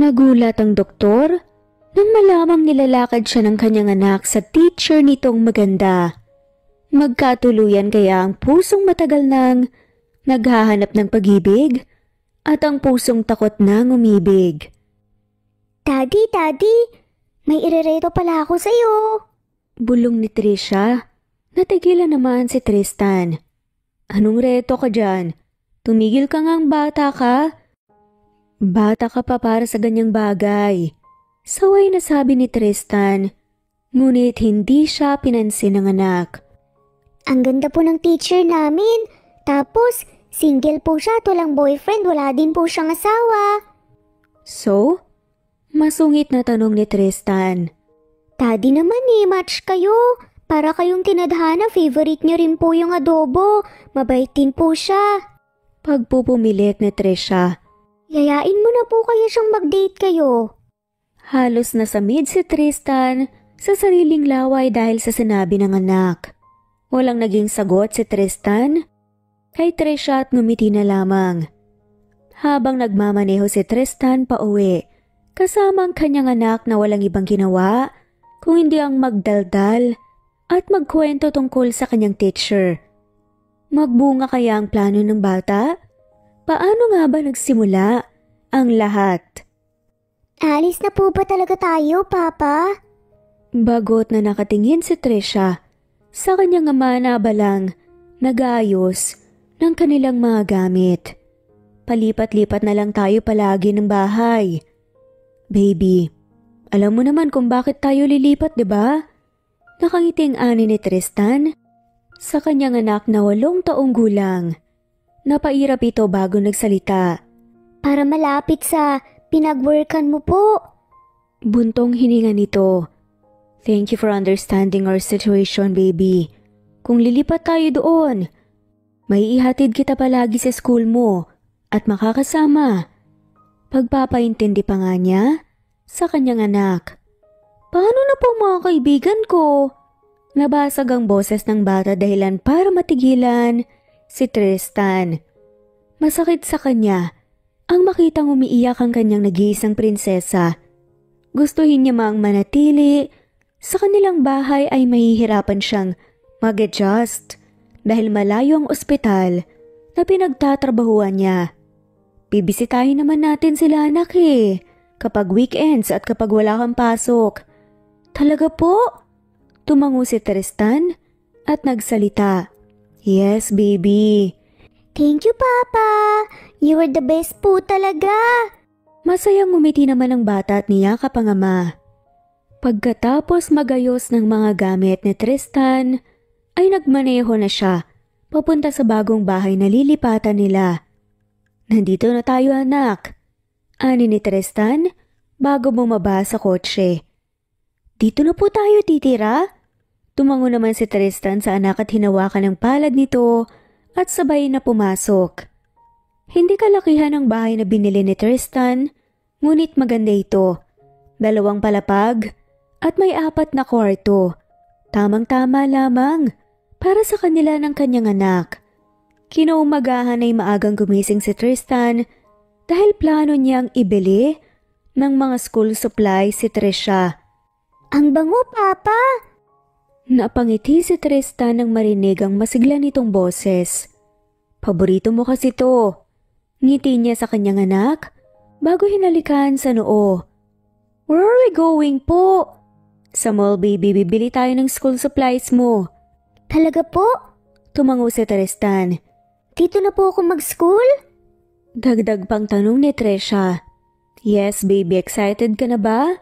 Nagulat ang doktor nang malamang nilalakad siya ng kanyang anak sa teacher nitong maganda. Magkatuluyan kaya ang pusong matagal nang naghahanap ng pag-ibig at ang pusong takot nang umibig. Daddy, may irereto pala ako sa'yo. Bulong ni Trisha. Natigilan naman si Tristan. Anong reto ka dyan? Tumigil ka ngang bata ka? Bata ka pa para sa ganyang bagay. Saway na sabi ni Tristan. Ngunit hindi siya pinansin ng anak. Ang ganda po ng teacher namin. Tapos, single po siya at walang boyfriend. Wala din po siyang asawa. So? Masungit na tanong ni Tristan. Daddy naman match kayo. Para kayong tinadhana, favorite niyo rin po yung adobo. Mabait din po siya. Pagpupumilit ni Trisha. Yayain mo na po kaya siyang mag-date kayo. Halos nasamid si Tristan sa sariling laway dahil sa sinabi ng anak. Walang naging sagot si Tristan kay Trisha at ngumiti na lamang. Habang nagmamaneho si Tristan pauwi, kasama ang kanyang anak na walang ibang ginawa kung hindi ang magdaldal at magkwento tungkol sa kanyang teacher. Magbunga kaya ang plano ng bata? Paano nga ba nagsimula ang lahat? Alis na po ba talaga tayo, Papa? Bagot na nakatingin si Trisha sa kanyang ama na abalang nag-aayos ng kanilang mga gamit. Palipat-lipat na lang tayo palagi ng bahay. Baby, alam mo naman kung bakit tayo lilipat, di ba? Nakangiting ani ni Tristan sa kanyang anak na 8 taong gulang. Napairap ito bago nagsalita. Para malapit sa pinag-workan mo po. Buntong hininga nito. Thank you for understanding our situation, baby. Kung lilipat tayo doon, may ihatid kita palagi sa school mo at makakasama. Pagpapaintindi pa nga niya sa kanyang anak. Paano na po mga kaibigan ko? Nabasag ang boses ng bata dahilan para matigilan si Tristan. Masakit sa kanya ang makitang umiiyak ang kanyang nag-iisang prinsesa. Gustuhin niya mang manatili sa kanilang bahay ay mahihirapan siyang mag-adjust dahil malayo ang ospital na pinagtatrabahuan niya. Bibisitahin naman natin sila anak kapag weekends at kapag wala kang pasok. Talaga po? Tumango si Tristan at nagsalita. Yes, baby. Thank you, Papa. You were the best po talaga. Masayang ngumiti naman ang bata at niyakap ang ama. Pagkatapos magayos ng mga gamit ni Tristan, ay nagmaneho na siya papunta sa bagong bahay na lilipatan nila. Nandito na tayo anak. Ani ni Tristan bago bumaba sa kotse. Dito na po tayo titira? Tumango naman si Tristan sa anak at hinawakan ng palad nito at sabay na pumasok. Hindi kalakihan ang bahay na binili ni Tristan, ngunit maganda ito. 2 palapag at may 4 na kwarto. Tamang-tama lamang para sa kanila ng kanyang anak. Kinaumagahan ay maagang gumising si Tristan dahil plano niyang ibili ng mga school supplies si Trisha. Ang bango, Papa! Napangiti si Tristan nang marinig ang masigla nitong boses. Paborito mo kasi to. Ngiti niya sa kanyang anak bago hinalikan sa noo. Where are we going po? Sa mall, baby, bibili tayo ng school supplies mo. Talaga po? Tumango si Tristan. Dito na po ako mag-school? Dagdag pang tanong ni Trisha. Yes, baby, excited ka na ba?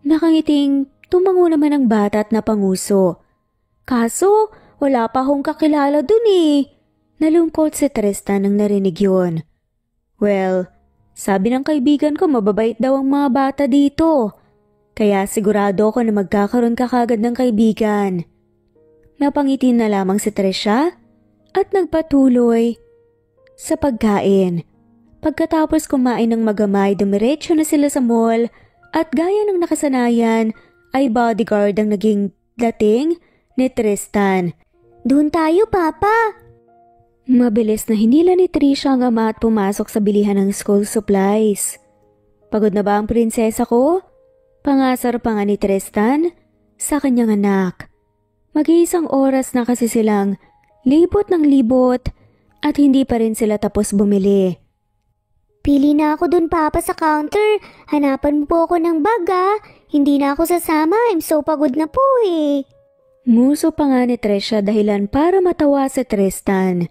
Nakangiting tumango naman ang bata at napanguso. Kaso, wala pa akong kakilala dun Nalungkot si Tristan nang narinig yun. Well, sabi ng kaibigan ko mababait daw ang mga bata dito. Kaya sigurado ako na magkakaroon ka kagad ng kaibigan. Napangiti na lamang si Trisha at nagpatuloy sa pagkain. Pagkatapos kumain ng magamay, dumiretso na sila sa mall at gaya ng nakasanayan ay bodyguard ang naging dating ni Tristan. Doon tayo, Papa! Mabilis na hinila ni Trisha ang ama at pumasok sa bilihan ng school supplies. Pagod na ba ang prinsesa ko? Pangasar pa nga ni Tristan sa kanyang anak. Mag-iisang oras na kasi silang libot ng libot at hindi pa rin sila tapos bumili. Pili na ako dun, Papa, sa counter. Hanapan mo po ako ng bag, ah. Hindi na ako sasama. I'm so pagod na po eh. Muso pa nga ni Tresha dahilan para matawa si Tristan.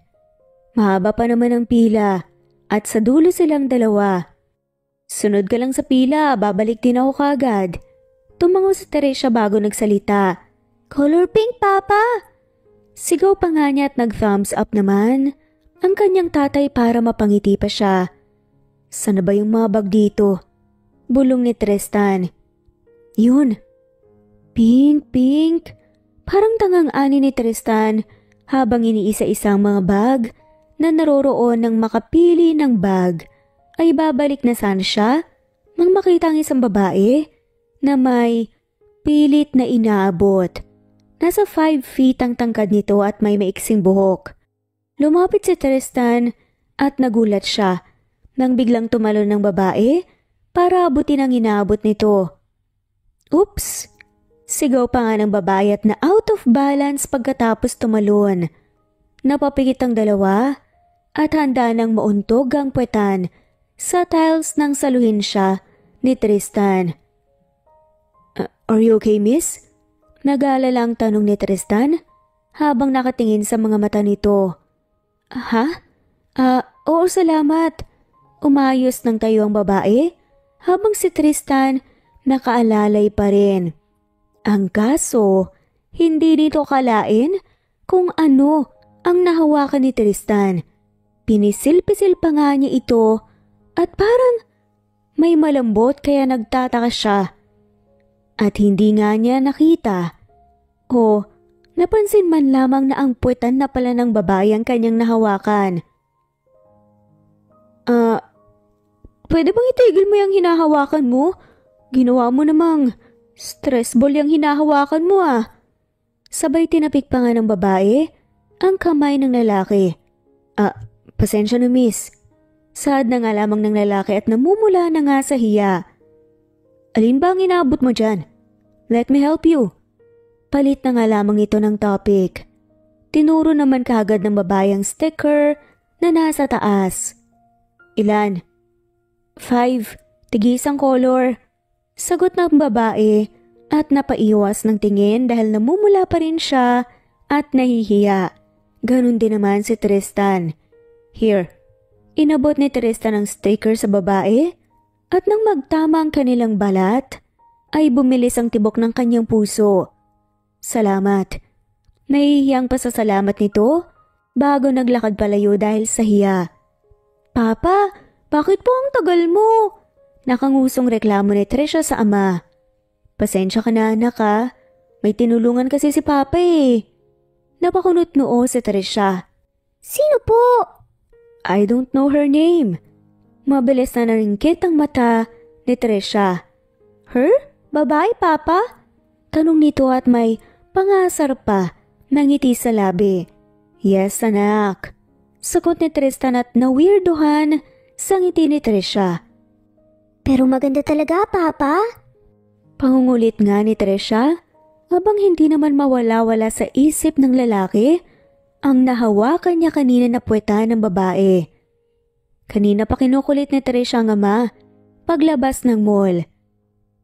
Mahaba pa naman ang pila at sa dulo silang dalawa. Sunod ka lang sa pila, babalik din ako kagad. Tumango si Tresha bago nagsalita. Color pink, Papa! Sigaw pa nga niya at nag-thumbs up naman ang kanyang tatay para mapangiti pa siya. Sana ba yung mga bag dito? Bulong ni Tristan. Yun. Pink, pink. Parang tangang-ani ni Tristan habang iniisa-isang mga bag na naroroon ng makapili ng bag. Ay babalik na sana siya nang makita ang isang babae na may pilit na inaabot. Nasa 5 feet ang tangkad nito at may maiksing buhok. Lumapit si Tristan at nagulat siya nang biglang tumalon ng babae para abutin ang inaabot nito. Oops! Sigaw pa nga ng babae at na out of balance pagkatapos tumalon. Napapikit ang dalawa at handa nang mauntog ang puwetan sa tiles nang saluhin siya ni Tristan. Are you okay, miss? Nag-aalala ang tanong ni Tristan habang nakatingin sa mga mata nito. Ha? Oo, salamat. Umayos ng tayo ang babae habang si Tristan nakaalalay pa rin. Ang kaso, hindi nito kalain kung ano ang nahawakan ni Tristan. Pinisil-pisil pa nga niya ito at parang may malambot kaya nagtataka siya. At hindi nga niya nakita o napansin man lamang na ang puwetan na pala ng babae ang kanyang nahawakan. Pwede bang itigil mo yung hinahawakan mo? Ginawa mo namang stress ball yung hinahawakan mo ah. Sabay tinapik pa nga ng babae ang kamay ng lalaki. Pasensya na miss. Saad na nga lamang ng lalaki at namumula na nga sa hiya. Alin ba ang inaabot mo dyan? Let me help you. Palit na nga lamang ito ng topic. Tinuro naman kaagad ng babae ang sticker na nasa taas. Ilan? 5. Tig-isang color. Sagot ng babae at napaiwas ng tingin dahil namumula pa rin siya at nahihiya. Ganon din naman si Tristan. Here. Inabot ni Tristan ang sticker sa babae at nang magtama ang kanilang balat ay bumilis ang tibok ng kanyang puso. Salamat. Nahihiyang pasasalamat nito bago naglakad palayo dahil sa hiya. Papa, bakit po ang tagal mo? Nakangusong reklamo ni Trisha sa ama. Pasensya ka na anak ha. May tinulungan kasi si Papa eh. Napakunot noo si Trisha. Sino po? I don't know her name. Mabilis na naringkit ang mata ni Trisha. Her? Babae, Papa? Tanong nito at may pangasar pa na ngiti sa labi. Yes, anak. Sagot ni Tristan at nawirduhan sa ngiti ni Trisha. Pero maganda talaga, Papa. Pangungulit nga ni Trisha habang hindi naman mawala-wala sa isip ng lalaki ang nahawakan niya kanina na puwetan ng babae. Kanina pa kinukulit ni Trisha ang ama paglabas ng mall.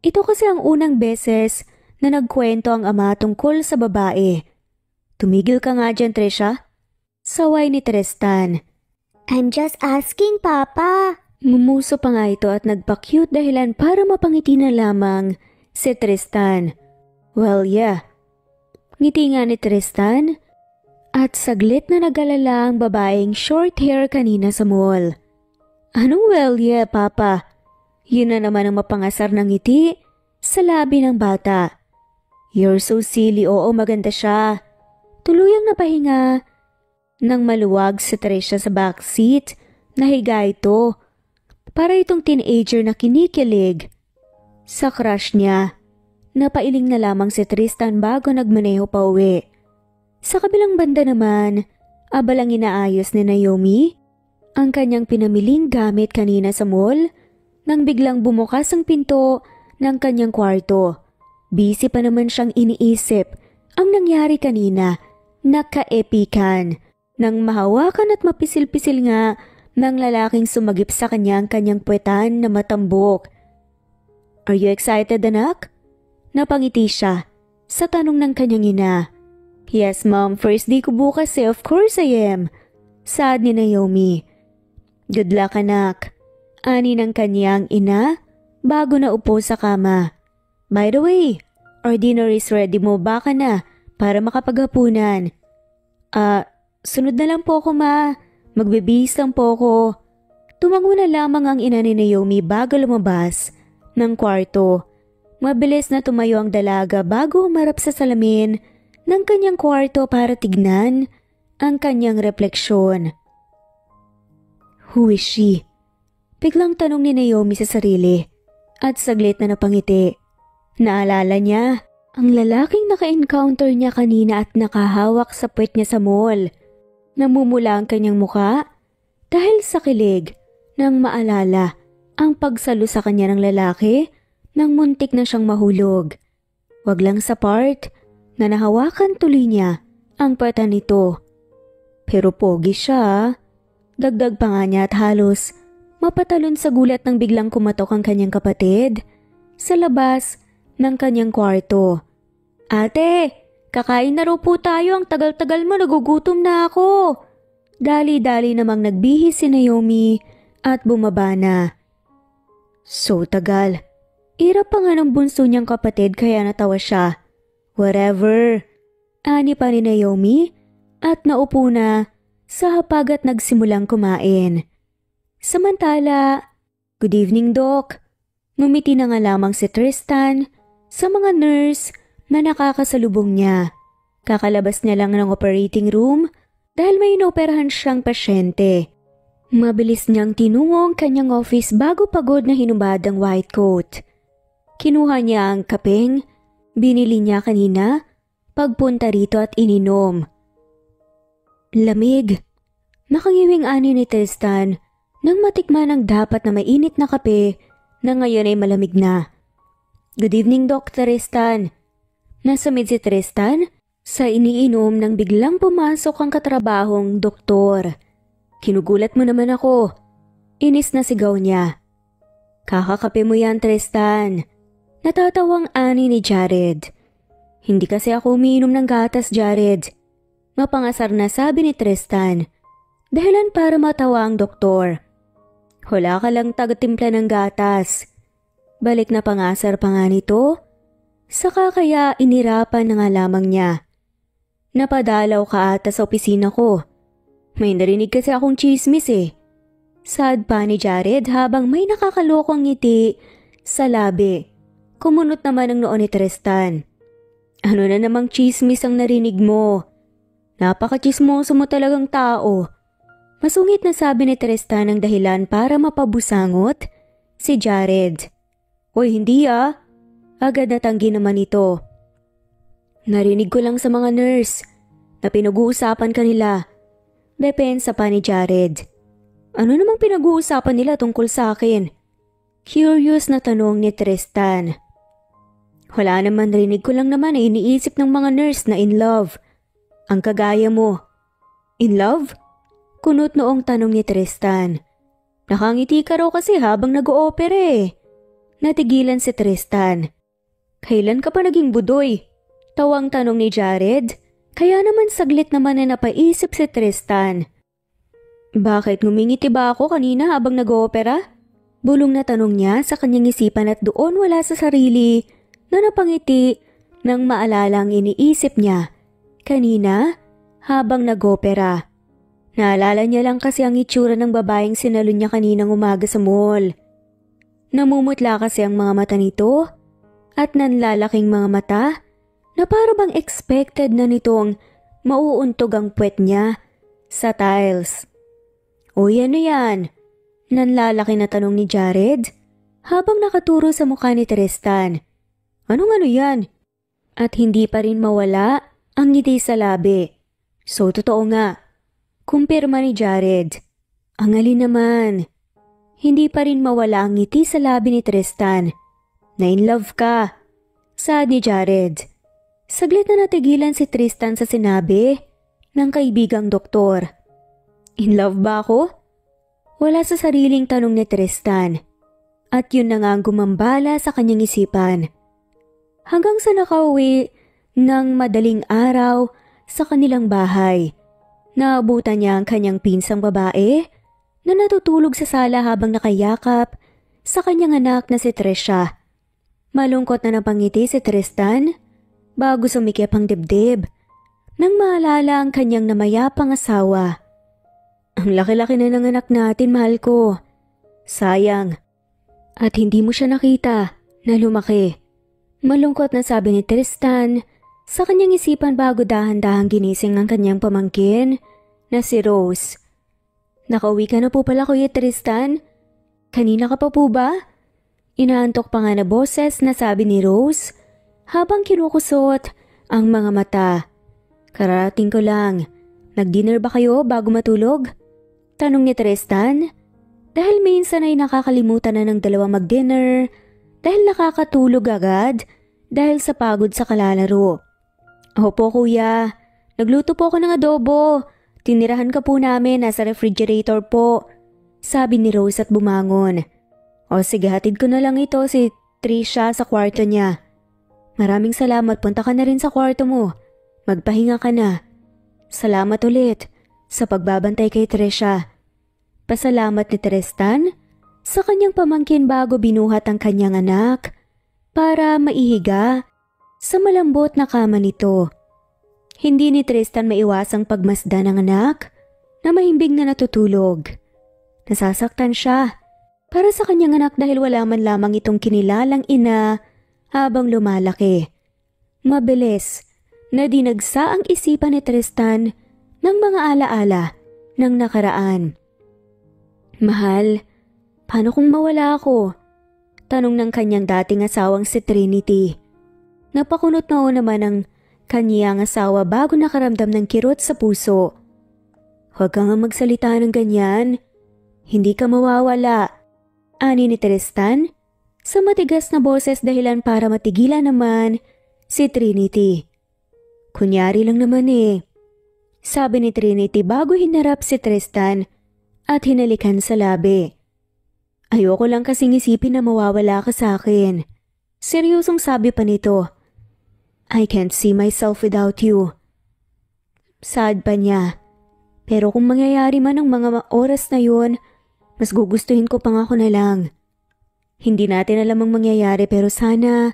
Ito kasi ang unang beses na nagkwento ang ama tungkol sa babae. Tumigil ka nga dyan, Trisha. Saway ni Tristan. I'm just asking, Papa. Mumuso pa nga ito at nagpa-cute dahilan para mapangiti na lamang si Tristan. Well, yeah. Ngiti nga ni Tristan at saglit na nag-alala ang babaeng short hair kanina sa mall. Anong well, yeah, Papa? Yun na naman ang mapangasar ng ngiti sa labi ng bata. You're so silly, oo maganda siya. Tuluyang napahinga nang maluwag si Trisha sa backseat. Nahiga ito. Para itong teenager na kinikilig sa crush niya. Napailing na lamang si Tristan bago nagmaneho pa uwi. Sa kabilang banda naman, abalang inaayos ni Naomi ang kanyang pinamiling gamit kanina sa mall nang biglang bumukas ang pinto ng kanyang kwarto. Busy pa naman siyang iniisip ang nangyari kanina. Naka-epikan nang mahawakan at mapisil-pisil nga ng lalaking sumagip sa kanya ang kanyang puwetan na matambok. "Are you excited, anak?" Napangiti siya sa tanong ng kanyang ina. "Yes, mom. First day ko bukas eh. Of course I am." Saad ni Naomi. "Good luck, anak." Ani ng kanyang ina bago na upo sa kama. "By the way, our dinner is ready mo. Baka na para makapaghapunan." Sunod na lang po ako, ma. Magbibihis lang po ako." Tumango na lamang ang ina ni Naomi bago lumabas ng kwarto. Mabilis na tumayo ang dalaga bago humarap sa salamin ng kanyang kwarto para tignan ang kanyang refleksyon. "Who is she?" Biglang tanong ni Naomi sa sarili at saglit na napangiti. Naalala niya ang lalaking naka-encounter niya kanina at nakahawak sa puwet niya sa mall. Namumula ang kanyang muka dahil sa kilig nang maalala ang pagsalo sa kanya ng lalaki nang muntik na siyang mahulog. Wag lang sa part na nahawakan tuloy niya ang puwetan nito. Pero pogi siya. Dagdag pa nga niya at halos mapatalon sa gulat nang biglang kumatok ang kanyang kapatid sa labas ng kanyang kwarto. "Ate, kakain na raw po tayo. Ang tagal-tagal mo, nagugutom na ako." Dali-dali namang nagbihis si Naomi at bumaba na. So tagal. Irap pa nga ng bunso niyang kapatid kaya natawa siya. "Whatever." Ani pa ni Naomi at naupo na sa hapag at nagsimulang kumain. Samantala, "Good evening, Doc." Ngumiti na nga lamang si Tristan sa mga nurse na nakakasalubong niya. Kakalabas niya lang ng operating room dahil may inoperahan siyang pasyente. Mabilis niyang tinungo ang kanyang office bago pagod na hinubad ang white coat. Kinuha niya ang kapeng binili niya kanina pagpunta rito at ininom. Lamig. Nakangiwing ani ni Tristan nang matikman ang dapat na mainit na kape na ngayon ay malamig na. "Good evening, Dr. Tristan." Nasamid si Tristan sa iniinom nang biglang pumasok ang katrabahong doktor. "Kinugulat mo naman ako." Inis na sigaw niya. "Kakakape mo yan, Tristan." Natatawang ani ni Jared. "Hindi kasi ako umiinom ng gatas, Jared." Mapangasar na sabi ni Tristan. Dahilan para matawa ang doktor. "Wala ka lang tagatimpla ng gatas." Balik na pangasar pa nga nito. Saka kaya inirapan na nga lamang niya. "Napadalaw ka ata sa opisina ko. May narinig kasi akong chismis eh." Sad pa ni Jared habang may nakakalokong ngiti sa labi. Kumunot naman ang noo ni Tristan. "Ano na namang chismis ang narinig mo? Napaka-chismoso mo talagang tao." Masungit na sabi ni Tristan ang dahilan para mapabusangot si Jared. "Hoy, hindi ah." Agad natanggi naman ito. "Narinig ko lang sa mga nurse na pinag-uusapan kanila." Depensa pa ni Jared. "Ano namang pinag-uusapan nila tungkol sa akin?" Curious na tanong ni Tristan. "Wala naman, rinig ko lang naman na iniisip ng mga nurse na in love. Ang kagaya mo." "In love?" Kunot noong tanong ni Tristan. "Nakangiti ka raw kasi habang nag-oopera eh." Natigilan si Tristan. "Kailan ka pa naging budoy?" Tawang tanong ni Jared. Kaya naman saglit naman na napaisip si Tristan. "Bakit ngumingiti ba ako kanina habang nag-oopera?" Bulong na tanong niya sa kanyang isipan at doon wala sa sarili na napangiti nang maalala ang iniisip niya kanina habang nag-opera. Naalala niya lang kasi ang itsura ng babaeng sinalon niya kaninang umaga sa mall. Namumutla kasi ang mga mata nito at nanlalaking mga mata na para bang expected na nitong mauuntog ang puwet niya sa tiles. "Uy, ano yan?" Nanlalaki na tanong ni Jared habang nakaturo sa mukha ni Tristan. "Anong ano yan?" At hindi pa rin mawala ang ngiti sa labi. "So totoo nga." Kumpirma ni Jared. "Ang alin naman?" Hindi pa rin mawala ang ngiti sa labi ni Tristan. Na in love ka, saad ni Jared. Saglit na natigilan si Tristan sa sinabi ng kaibigang doktor. In love ba ako? Wala sa sariling tanong ni Tristan. At yun na nga ang gumambala sa kanyang isipan. Hanggang sa nakauwi ng madaling araw sa kanilang bahay, naabutan niya ang kanyang pinsang babae na natutulog sa sala habang nakayakap sa kanyang anak na si Trisha. Malungkot na napangiti si Tristan bago sumikip ang dibdib nang maalala ang kanyang namayapang asawa. Ang laki-laki na ng anak natin, mahal ko. Sayang. At hindi mo siya nakita na lumaki. Malungkot na sabi ni Tristan sa kanyang isipan bago dahan-dahang ginising ang kanyang pamangkin na si Rose. Nakauwi ka na po pala, Kuya Tristan? Kanina ka pa po ba? Inaantok pa nga na boses na sabi ni Rose habang kinukusot ang mga mata. Kararating ko lang. Nag-dinner ba kayo bago matulog? Tanong ni Tristan. Dahil minsan ay nakakalimutan na ng dalawa mag-dinner dahil nakakatulog agad dahil sa pagod sa kalalaro. Opo kuya, nagluto po ako ng adobo. Tinirahan ka po namin, nasa refrigerator po. Sabi ni Rose at bumangon. O sige, hatid ko na lang ito si Trisha sa kwarto niya. Maraming salamat, punta ka na rin sa kwarto mo. Magpahinga ka na. Salamat ulit sa pagbabantay kay Trisha. Pasalamat ni Tristan sa kanyang pamangkin bago binuhat ang kanyang anak para maihiga sa malambot na kama nito. Hindi ni Tristan maiwasang pagmasdan ng anak na mahimbing na natutulog. Nasasaktan siya para sa kanyang anak dahil wala man lamang itong kinilalang ina habang lumalaki. Mabilis na dinagsa ang isipan ni Tristan ng mga alaala ng nakaraan. Mahal, paano kung mawala ako? Tanong ng kanyang dating asawang si Trinity. Napakunot noon naman ang kanyang asawa bago nakaramdam ng kirot sa puso. Huwag ka nga magsalita ng ganyan. Hindi ka mawawala. Ani ni Tristan sa matigas na boses dahilan para matigilan naman si Trinity. Kunyari lang naman eh. Sabi ni Trinity bago hinarap si Tristan at hinalikan sa labi. Ayoko lang kasing isipin na mawawala ka sa akin. Seryosong sabi pa nito. I can't see myself without you. Sad pa niya. Pero kung mangyayari man ang mga oras na yun, mas gugustuhin ko pang ako na lang. Hindi natin alam ang mangyayari pero sana,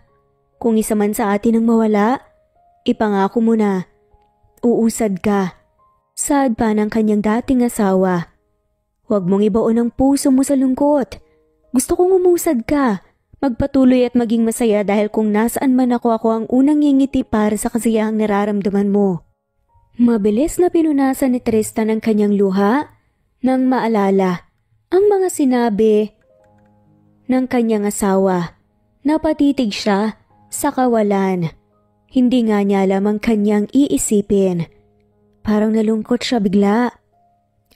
kung isa man sa atin ang mawala, ipangako mo na. Uusad ka. Sad pa ng kanyang dating asawa. Huwag mong ibaon ang puso mo sa lungkot. Gusto kong umusad ka. Magpatuloy at maging masaya dahil kung nasaan man ako ang unang ngingiti para sa kasiyahang nararamdaman mo. Mabilis na pinunasan ni Tristan ang kanyang luha nang maalala ang mga sinabi ng kanyang asawa. Napatitig siya sa kawalan. Hindi nga niya alam ang kanyang iisipin. Parang nalungkot siya bigla.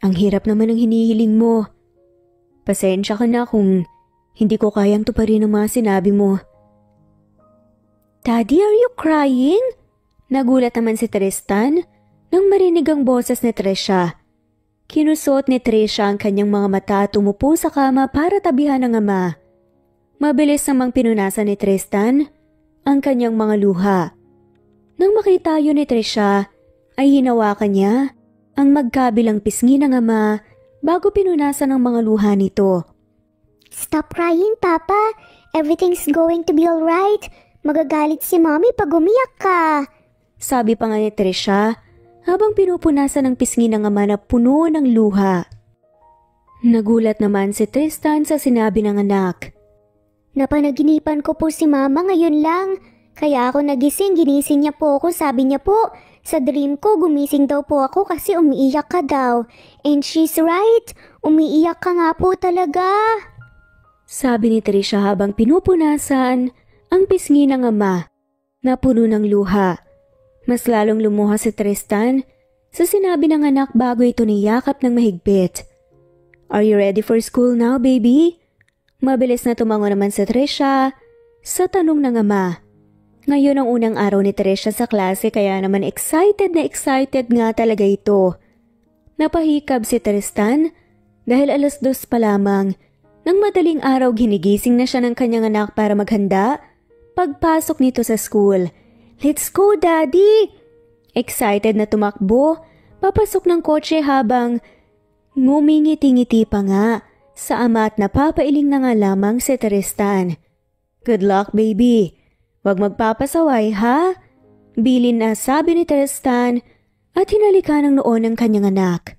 Ang hirap naman ng hinihiling mo. Pasensya ka na kung hindi ko kayang tuparin ang mga sinabi mo. Daddy, are you crying? Nagulat naman si Tristan nang marinig ang boses ni Trisha. Kinusot ni Trisha ang kanyang mga mata at umupo sa kama para tabihan ng ama. Mabilis namang pinunasan ni Tristan ang kanyang mga luha. Nang makita yun ni Trisha, ay hinawakan niya ang magkabilang pisngi ng ama bago pinunasan ang mga luha nito. Stop crying, Papa. Everything's going to be alright. Magagalit si Mommy pag umiyak ka. Sabi pa nga ni Trisha habang pinupunasan ang pisngi ng ama na puno ng luha. Nagulat naman si Tristan sa sinabi ng anak. Napanaginipan ko po si Mama ngayon lang. Kaya ako nagising, ginising niya po ako. Sabi niya po, sa dream ko gumising daw po ako kasi umiiyak ka daw. And she's right, umiiyak ka nga po talaga. Sabi ni Trisha habang pinupunasan ang pisngi ng ama na puno ng luha. Mas lalong lumuha si Tristan sa sinabi ng anak bago ito niyakap ng mahigpit. Are you ready for school now, baby? Mabilis na tumango naman si Trisha sa tanong ng ama. Ngayon ang unang araw ni Trisha sa klase kaya naman excited nga talaga ito. Napahikab si Tristan dahil 2:00 pa lamang. Nang madaling araw ginigising na siya ng kanyang anak para maghanda pagpasok nito sa school. Let's go, Daddy! Excited na tumakbo, papasok ng kotse habang ngumingiti-ngiti pa nga sa ama at napapailing na nga lamang si Tristan. Good luck, baby. Huwag magpapasaway, ha? Bilin na sabi ni Tristan at hinalikan ng noon ng kanyang anak.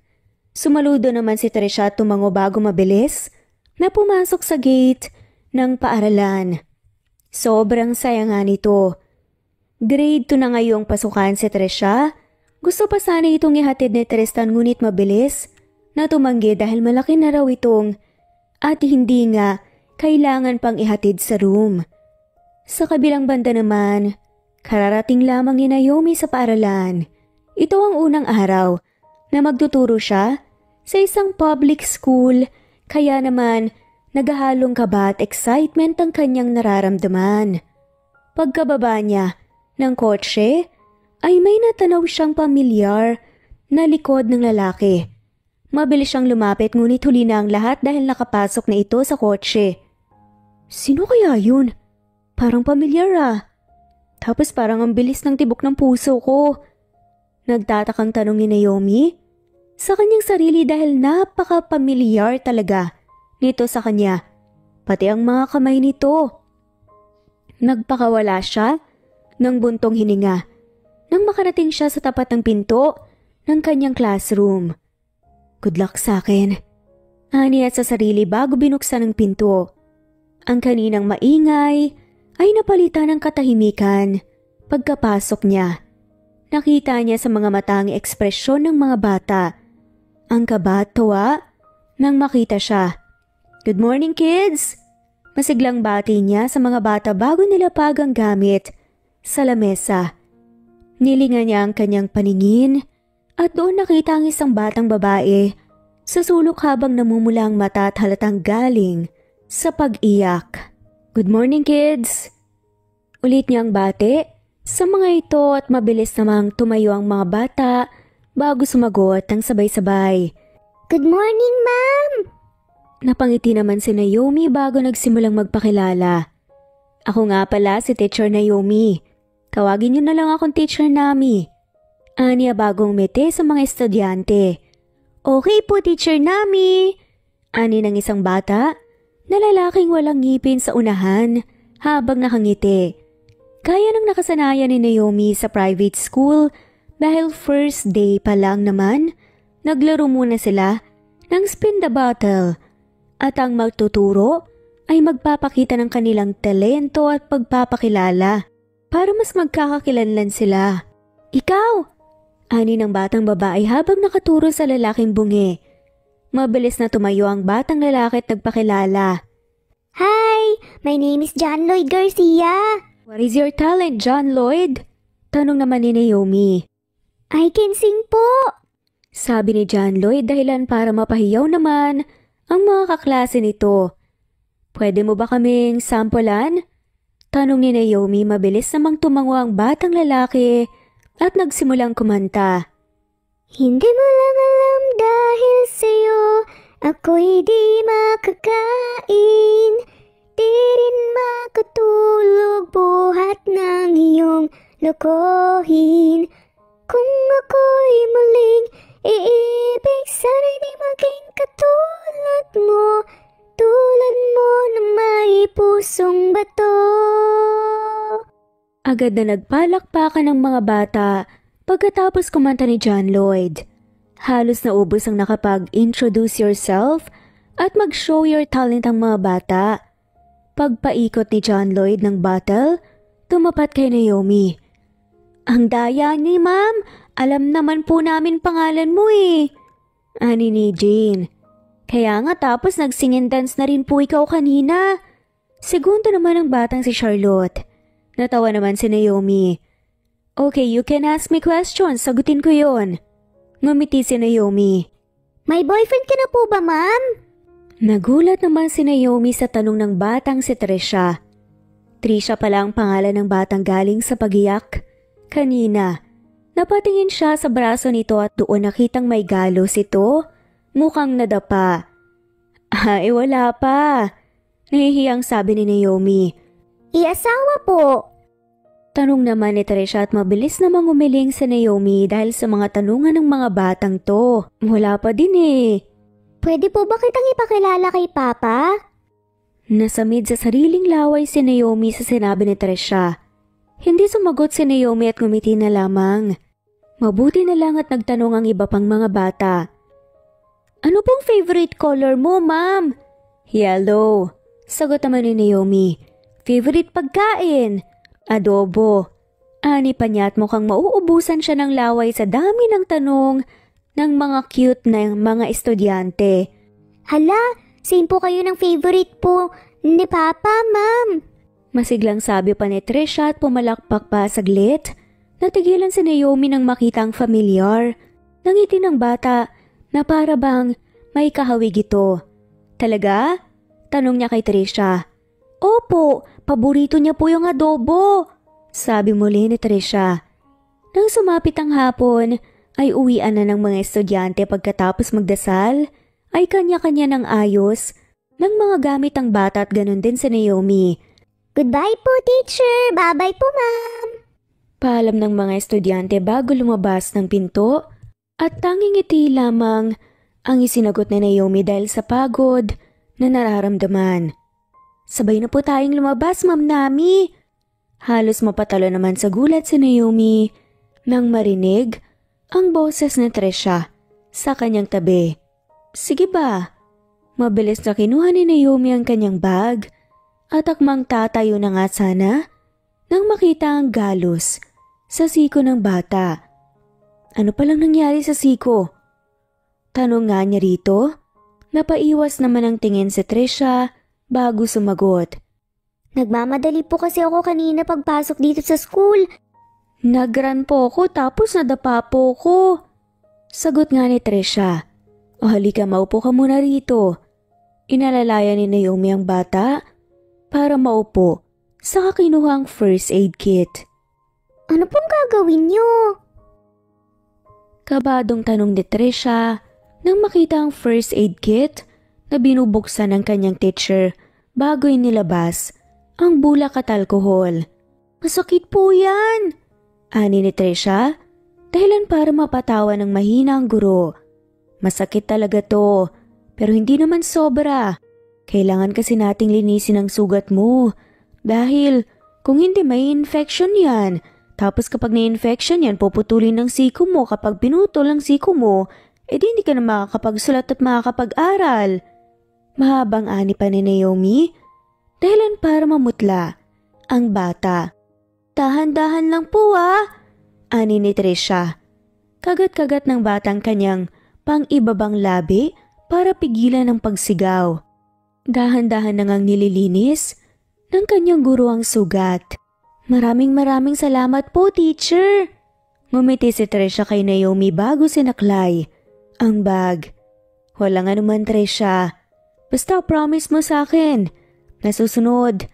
Sumaludo naman si Trisha at tumango bago mabilis na pumasok sa gate ng paaralan. Sobrang saya nga nito. Grade 2 na ngayong pasukan si Trisha. Gusto pa sana itong ihatid ni Tristan ngunit mabilis na tumanggi dahil malaki na raw itong at hindi nga kailangan pang ihatid sa room. Sa kabilang banda naman, kararating lamang ni Naomi sa paaralan. Ito ang unang araw na magtuturo siya sa isang public school kaya naman naghahalong kaba at excitement ang kanyang nararamdaman. Pagkababa niya ng kotse ay may natanaw siyang pamilyar na likod ng lalaki. Mabilis siyang lumapit ngunit huli na ang lahat dahil nakapasok na ito sa kotse. Sino kaya yun? Parang pamilyar ah. Tapos parang ang bilis ng tibok ng puso ko. Nagtatakang tanong ni Naomi sa kanyang sarili dahil napaka-pamilyar talaga nito sa kanya. Pati ang mga kamay nito. Nagpakawala siya ng buntong hininga nang makarating siya sa tapat ng pinto ng kanyang classroom. Good luck sa akin. Ani at sa sarili bago binuksan ang pinto. Ang kaninang maingay ay napalitan ng katahimikan pagkapasok niya. Nakita niya sa mga mata ang ekspresyon ng mga bata. Ang kaba at tuwa nang makita siya. Good morning, kids! Masiglang bati niya sa mga bata bago nilapag ang gamit sa lamesa. Nilingan niya ang kanyang paningin at doon nakita ang isang batang babae sa sulok habang namumula ang mata at halatang galing sa pag-iyak. Good morning, kids! Ulit niyang bate sa mga ito at mabilis namang tumayo ang mga bata bago sumagot ng sabay-sabay. Good morning, ma'am! Napangiti naman si Naomi bago nagsimulang magpakilala. Ako nga pala si Teacher Naomi. Tawagin niyo na lang akong Teacher Nami. Aniya bagong mete sa mga estudyante. Okay po, Teacher Nami! Ani ng isang bata na lalaking walang ngipin sa unahan habang nakangiti. Kaya nang nakasanayan ni Naomi sa private school dahil first day pa lang naman, naglaro muna sila ng spin the bottle. At ang magtuturo ay magpapakita ng kanilang talento at pagpapakilala para mas magkakakilanlan sila. Ikaw! Ani ng batang babae habang nakaturo sa lalaking bungi. Mabilis na tumayo ang batang lalaki at nagpakilala. Hi! My name is John Lloyd Garcia. What is your talent, John Lloyd? Tanong naman ni Naomi. I can sing po! Sabi ni John Lloyd dahilan para mapahiyaw naman ang mga kaklase nito. Pwede mo ba kaming sampulan? Tanong ni Naomi mabilis namang tumango ang batang lalaki at nagsimulang kumanta. Hindi mo lang alam dahil sa'yo ako'y di makakain. Di rin makatulog buhat ng iyong lokohin. Kung ako'y muling iibig, sana'y di maging katulad mo. Tulad mo na may pusong bato. Agad na nagpalakpakan ng mga bata pagkatapos kumanta ni John Lloyd. Halos naubos ang nakapag-introduce yourself at mag-show your talent ang mga bata. Pagpaikot ni John Lloyd ng bottle, tumapat kay Naomi. Ang daya ni ma'am, alam naman po namin pangalan mo eh. Ani ni Jane. Kaya nga tapos nag-sing and dance na rin po ikaw kanina. Segundo naman ang batang si Charlotte. Natawa naman si Naomi. Okay, you can ask me questions. Sagutin ko yon. Ngumiti si Naomi. May boyfriend ka na po ba, ma'am? Nagulat naman si Naomi sa tanong ng batang si Trisha. Trisha pala ang pangalan ng batang galing sa pagiyak. Kanina, napatingin siya sa braso nito at doon nakitang may galos ito. Mukhang nadapa. Ay wala pa. Nahihiyang sabi ni Naomi. Iasawa po. Tanong naman ni Trisha at mabilis namang umiling sa Naomi dahil sa mga tanungan ng mga batang to. Wala pa din eh. Pwede po ba kitang ipakilala kay Papa? Nasamid sa sariling laway si Naomi sa sinabi ni Trisha. Hindi sumagot si Naomi at ngumiti na lamang. Mabuti na lang at nagtanong ang iba pang mga bata. Ano pong favorite color mo, ma'am? Yellow. Sagot naman ni Naomi. Favorite pagkain? Adobo. Ani pa niya at mukhang mauubusan siya ng laway sa dami ng tanong ng mga cute na mga estudyante. Hala, same po kayo ng favorite po ni Papa, ma'am. Masiglang sabi pa ni Trisha at pumalakpak pa saglit. Natigilan si Naomi nang makita ang familiar. Nangiti ng bata na para bang may kahawig ito. Talaga? Tanong niya kay Trisha. Opo, paborito niya po yung adobo. Sabi muli ni Trisha. Nang sumapit ang hapon, ay uwian na ng mga estudyante pagkatapos magdasal, ay kanya-kanya ng ayos ng mga gamit ang bata at ganun din si Naomi. Goodbye po, teacher. Bye-bye po, ma'am. Paalam ng mga estudyante bago lumabas ng pinto at tanging ngiti lamang ang isinagot ni Naomi dahil sa pagod na nararamdaman. Sabay na po tayong lumabas, Ma'am Nami. Halos mapatalo naman sa gulat si Naomi nang marinig ang boses ni Trisha sa kanyang tabi. Sige ba? Mabilis na kinuha ni Naomi ang kanyang bag at akmang tatayo na nga sana nang makita ang galos sa siko ng bata. Ano palang nangyari sa siko? Tanong nga niya rito. Napaiwas naman ang tingin si Trisha bago sumagot. Nagmamadali po kasi ako kanina pagpasok dito sa school. Nagran po ako tapos nadapa po ko. Sagot nga ni Trisha. O halika, maupo ka muna rito. Inalalaya ni Naomi ang bata para maupo. Saka kinuha ang first aid kit. Ano pong gagawin niyo? Kabadong tanong ni Trisha nang makita ang first aid kit na binubuksan ng kanyang teacher bago inilabas ang bulak at alkohol. Masakit po yan! Ani ni Trisha, dahilan para mapatawa ng mahina ang guro. Masakit talaga to, pero hindi naman sobra. Kailangan kasi nating linisin ang sugat mo. Dahil kung hindi may infection yan, tapos kapag na-infection yan, puputulin ng siko mo. Kapag pinutol ang siko mo, edi hindi ka na makakapagsulat at makakapag-aral. Mahabang ani pa ni Naomi, dahilan para mamutla ang bata. Dahan-dahan lang po ani ni Trisha. Kagat-kagat ng batang kanyang pang-ibabang labi para pigilan ang pagsigaw. Dahan-dahan na ngang nililinis ng kanyang guro ang sugat. Maraming salamat po, teacher. Ngumiti si Trisha kay Naomi bago sinaklay ang bag. Walang anuman, Trisha. Basta promise mo sa akin na susunod,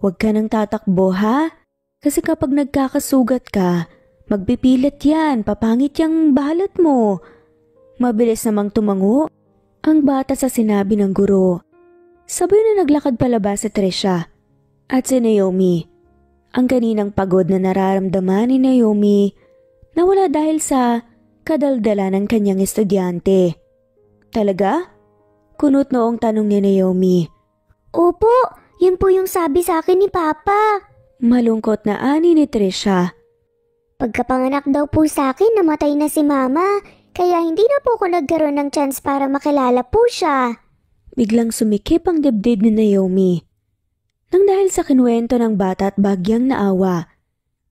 huwag ka nang tatakbo, ha? Kasi kapag nagkakasugat ka, magpipilit yan, papangit yung balat mo. Mabilis namang tumango ang bata sa sinabi ng guro. Sabay na naglakad palabas si Trisha at si Naomi. Ang kaninang pagod na nararamdaman ni Naomi nawala dahil sa kadaldala ng kanyang estudyante. Talaga? Kunot noong tanong ni Naomi. Opo, yun po yung sabi sa akin ni Papa. Malungkot na ani ni Trisha. Pagkapanganak daw po sa akin, namatay na si Mama. Kaya hindi na po ako nagkaroon ng chance para makilala po siya. Biglang sumikip ang dibdib ni Naomi. Nang dahil sa kinuwento ng bata at bagyang naawa,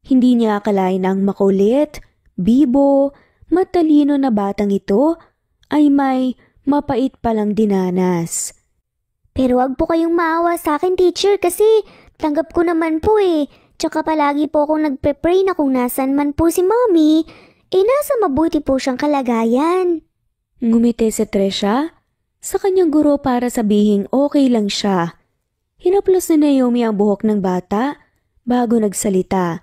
hindi niya akalain ang makulit, bibo, matalino na batang ito ay may mapait palang dinanas. Pero wag po kayong maawa sa akin, teacher, kasi tanggap ko naman po eh. Tsaka palagi po akong nagpe-pray na kung nasan man po si Mommy, nasa mabuti po siyang kalagayan. Ngumiti si Trisha sa kanyang guro para sabihing okay lang siya. Hinaplos ni Naomi ang buhok ng bata bago nagsalita.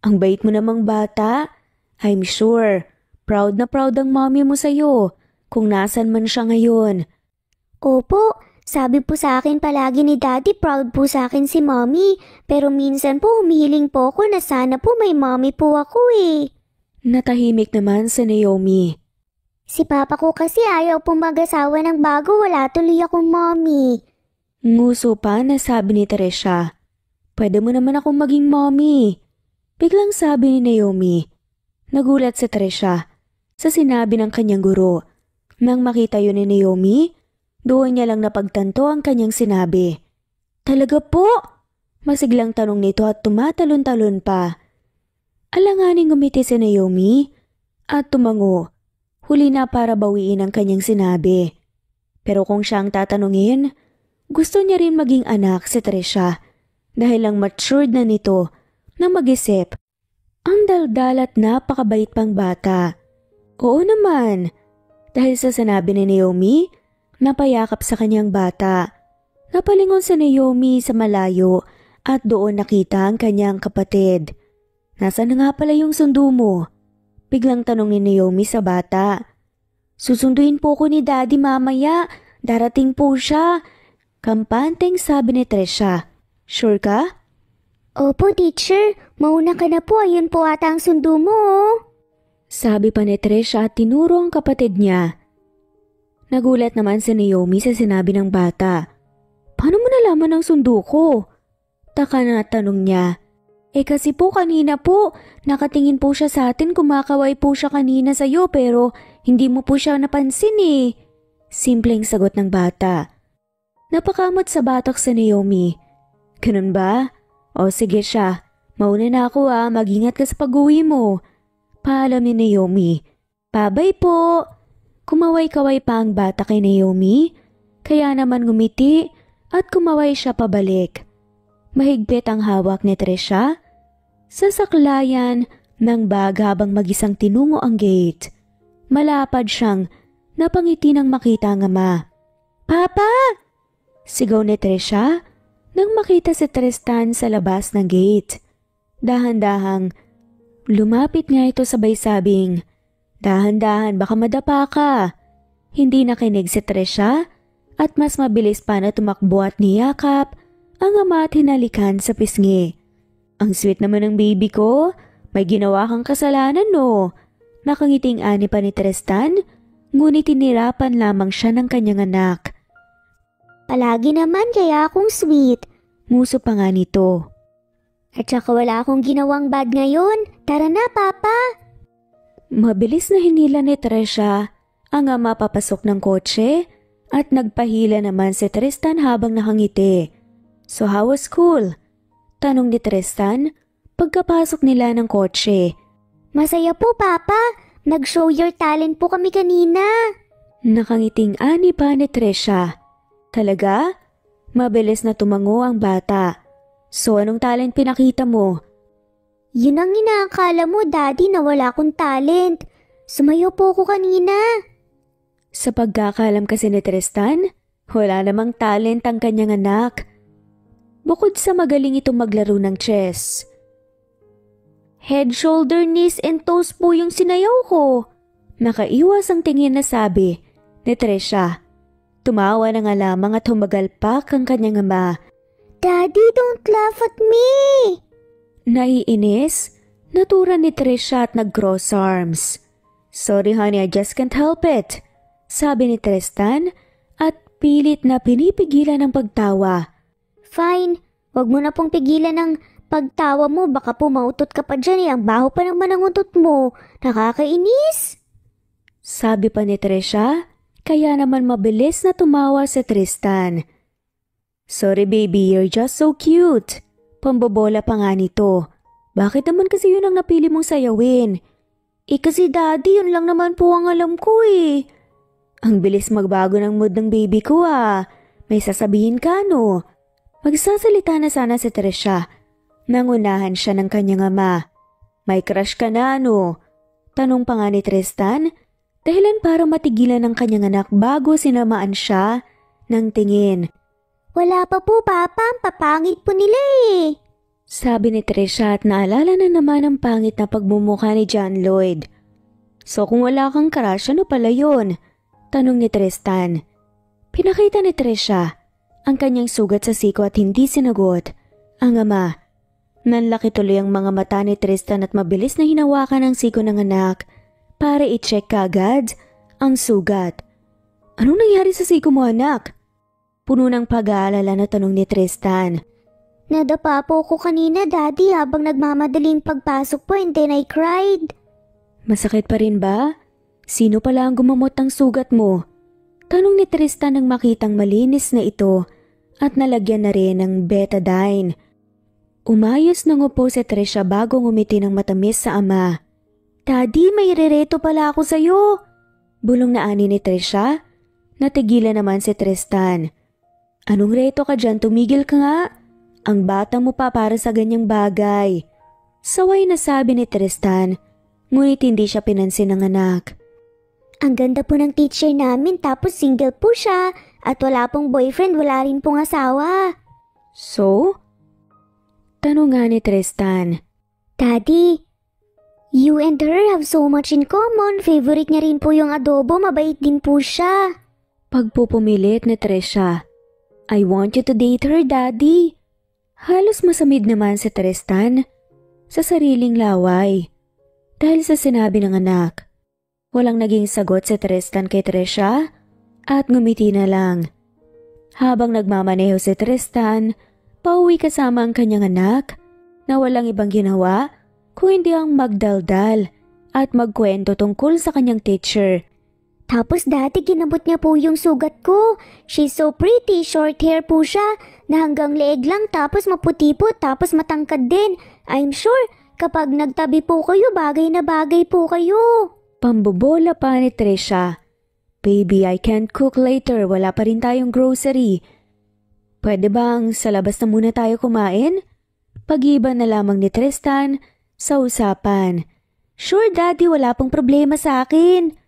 Ang bait mo namang bata. I'm sure, proud na proud ang mommy mo sa'yo kung nasan man siya ngayon. Opo, sabi po sa akin palagi ni Daddy proud po sa akin si Mommy. Pero minsan po humihiling po ako na sana po may mommy po ako eh. Natahimik naman si Naomi. Si Papa ko kasi ayaw pong mag-asawa ng bago, wala tuloy akong mommy. Nguso pa na sabi ni Teresa. Pwede mo naman akong maging mommy. Biglang sabi ni Naomi. Nagulat si Teresa sa sinabi ng kanyang guro. Nang makita yun ni Naomi, doon niya lang napagtanto ang kanyang sinabi. Talaga po? Masiglang tanong nito at tumatalon-talon pa. Alanganing ngumiti si Naomi at tumango. Huli na para bawiin ang kanyang sinabi. Pero kung siya ang tatanungin, gusto niya rin maging anak si Teresa dahil lang matured na nito na mag-isip. Ang daldal at napakabait pang bata. Oo naman. Dahil sa sinabi ni Naomi, napayakap sa kanyang bata. Napalingon si Naomi sa malayo at doon nakita ang kanyang kapatid. Nasaan na nga pala yung sundo mo? Biglang tanong ni Naomi sa bata. Susunduin po ko ni Daddy mamaya. Darating po siya. Kampanteng sabi ni Teresa. Sure ka? Opo, teacher. Mauna ka na po. Ayun po ata ang sundo mo. Sabi pa ni Teresa at tinuro ang kapatid niya. Nagulat naman si Naomi sa sinabi ng bata. Paano mo nalaman ang sundo ko? Taka na tanong niya. Kasi po kanina po, nakatingin po siya sa atin, kumakaway po siya kanina sa'yo pero hindi mo po siya napansin eh. Simpleng sagot ng bata. Napakamot sa batok si Naomi. Ganun ba? O sige siya, mauna na ako mag-ingat ka sa pag-uwi mo. Paalam ni Naomi. Pabay po. Kumaway-kaway pa ang bata kay Naomi, kaya naman ngumiti at kumaway siya pabalik. Mahigpit ang hawak ni Teresa sa saklayan ng bag habang mag-isang tinungo ang gate. Malapad siyang napangiti nang makita ang ama. Papa! Sigaw ni Teresa nang makita si Tristan sa labas ng gate. Dahan-dahang lumapit nga ito sabay sabing, dahan-dahan baka madapa ka. Hindi nakinig si Teresa at mas mabilis pa na tumakbo at niyakap ang ama at hinalikan sa pisngi. Ang sweet naman ng baby ko, may ginawa kang kasalanan no. Nakangiting ani pa ni Tristan, ngunit tinirapan lamang siya ng kanyang anak. Palagi naman kaya akong sweet. Nguso pa nga nito. At saka wala akong ginawang bad ngayon. Tara na, Papa. Mabilis na hinila ni Teresa ang ama papasok ng kotse at nagpahila naman si Tristan habang nakangiti. So how was school? Tanong ni Tristan pagkapasok nila ng kotse. Masaya po, Papa. Nag-show your talent po kami kanina. Nakangiting ani pa ni Teresa. Talaga? Mabilis na tumango ang bata. So anong talent pinakita mo? Yun ang inaakala mo, Daddy, na wala akong talent. Sumayaw po ako kanina. Sa pagkakalam kasi ni Tristan, wala namang talent ang kanyang anak. Bukod sa magaling itong maglaro ng chess. Head, shoulder, knees, and toes po yung sinayaw ko. Nakaiwas ang tingin na sabi ni Teresa. Tumawa na nga lamang at humagalpak ang kanyang ama. Daddy, don't laugh at me! Naiinis, natura ni Teresa at nag-cross arms. Sorry honey, I just can't help it. Sabi ni Tristan at pilit na pinipigilan ang pagtawa. Fine, wag mo na pong pigilan ang pagtawa mo, baka po mautot ka pa dyan ang baho pa naman ang utot mo. Nakakainis! Sabi pa ni Teresa, kaya naman mabilis na tumawa si Tristan. Sorry baby, you're just so cute. Pambobola pa nga nito. Bakit naman kasi yun ang napili mong sayawin? Kasi daddy, yun lang naman po ang alam ko eh. Ang bilis magbago ng mood ng baby ko ah. May sasabihin ka no? Magsasalita na sana si Teresa. Nangunahan siya ng kanyang ama. May crush ka na no? Tanong pa nga ni Tristan Dahilan para matigilan ng kanyang anak bago sinamaan siya ng tingin. Wala pa po, Papa. Ang papangit po nila eh. Sabi ni Trisha at naalala na naman ang pangit na pagmumukha ni John Lloyd. So kung wala kang crush, ano pala yun? Tanong ni Tristan. Pinakita ni Trisha ang kanyang sugat sa siko at hindi sinagot ang ama. Nanlaki tuloy ang mga mata ni Tristan at mabilis na hinawakan ang siko ng anak para i-check kaagad ang sugat. Anong nangyari sa siko mo, anak? Puno ng pag-aalala na tanong ni Tristan. Nadapa po ko kanina, Daddy, habang nagmamadaling pagpasok po and then I cried. Masakit pa rin ba? Sino pala ang gumamot ng sugat mo? Tanong ni Tristan nang makitang malinis na ito at nalagyan na rin ng betadine. Umayos ng upo si Trisha bago ngumiti ng matamis sa ama. Daddy, may rereto pala ako sa'yo. Bulong na ani ni Trisha. Natigilan naman si Tristan. Anong reto ka dyan? Tumigil ka nga. Ang bata mo pa para sa ganyang bagay. Saway na sabi ni Tristan, ngunit hindi siya pinansin ng anak. Ang ganda po ng teacher namin tapos single po siya at wala pong boyfriend, wala rin pong asawa. So? Tanong nga ni Tristan. Daddy, you and her have so much in common. Favorite niya rin po yung adobo, mabait din po siya. Pagpupumilit ni Trisha. I want you to date her, Daddy. Halos masamid naman si Tristan sa sariling laway dahil sa sinabi ng anak. Walang naging sagot si Tristan kay Trisha at ngumiti na lang. Habang nagmamaneho si Tristan, pauwi kasama ang kanyang anak na walang ibang ginawa kung hindi ang magdaldal at magkwento tungkol sa kanyang teacher. Tapos dati ginabot niya po yung sugat ko. She's so pretty, short hair po siya, na hanggang leeg lang tapos maputi po tapos matangkad din. I'm sure kapag nagtabi po kayo, bagay na bagay po kayo. Pambobola pa ni Trisha. Baby, I can't cook later, wala pa rin tayong grocery. Pwede bang sa labas na muna tayo kumain? Pag-iba na lamang ni Tristan sa usapan. Sure, Daddy, wala pong problema sa akin.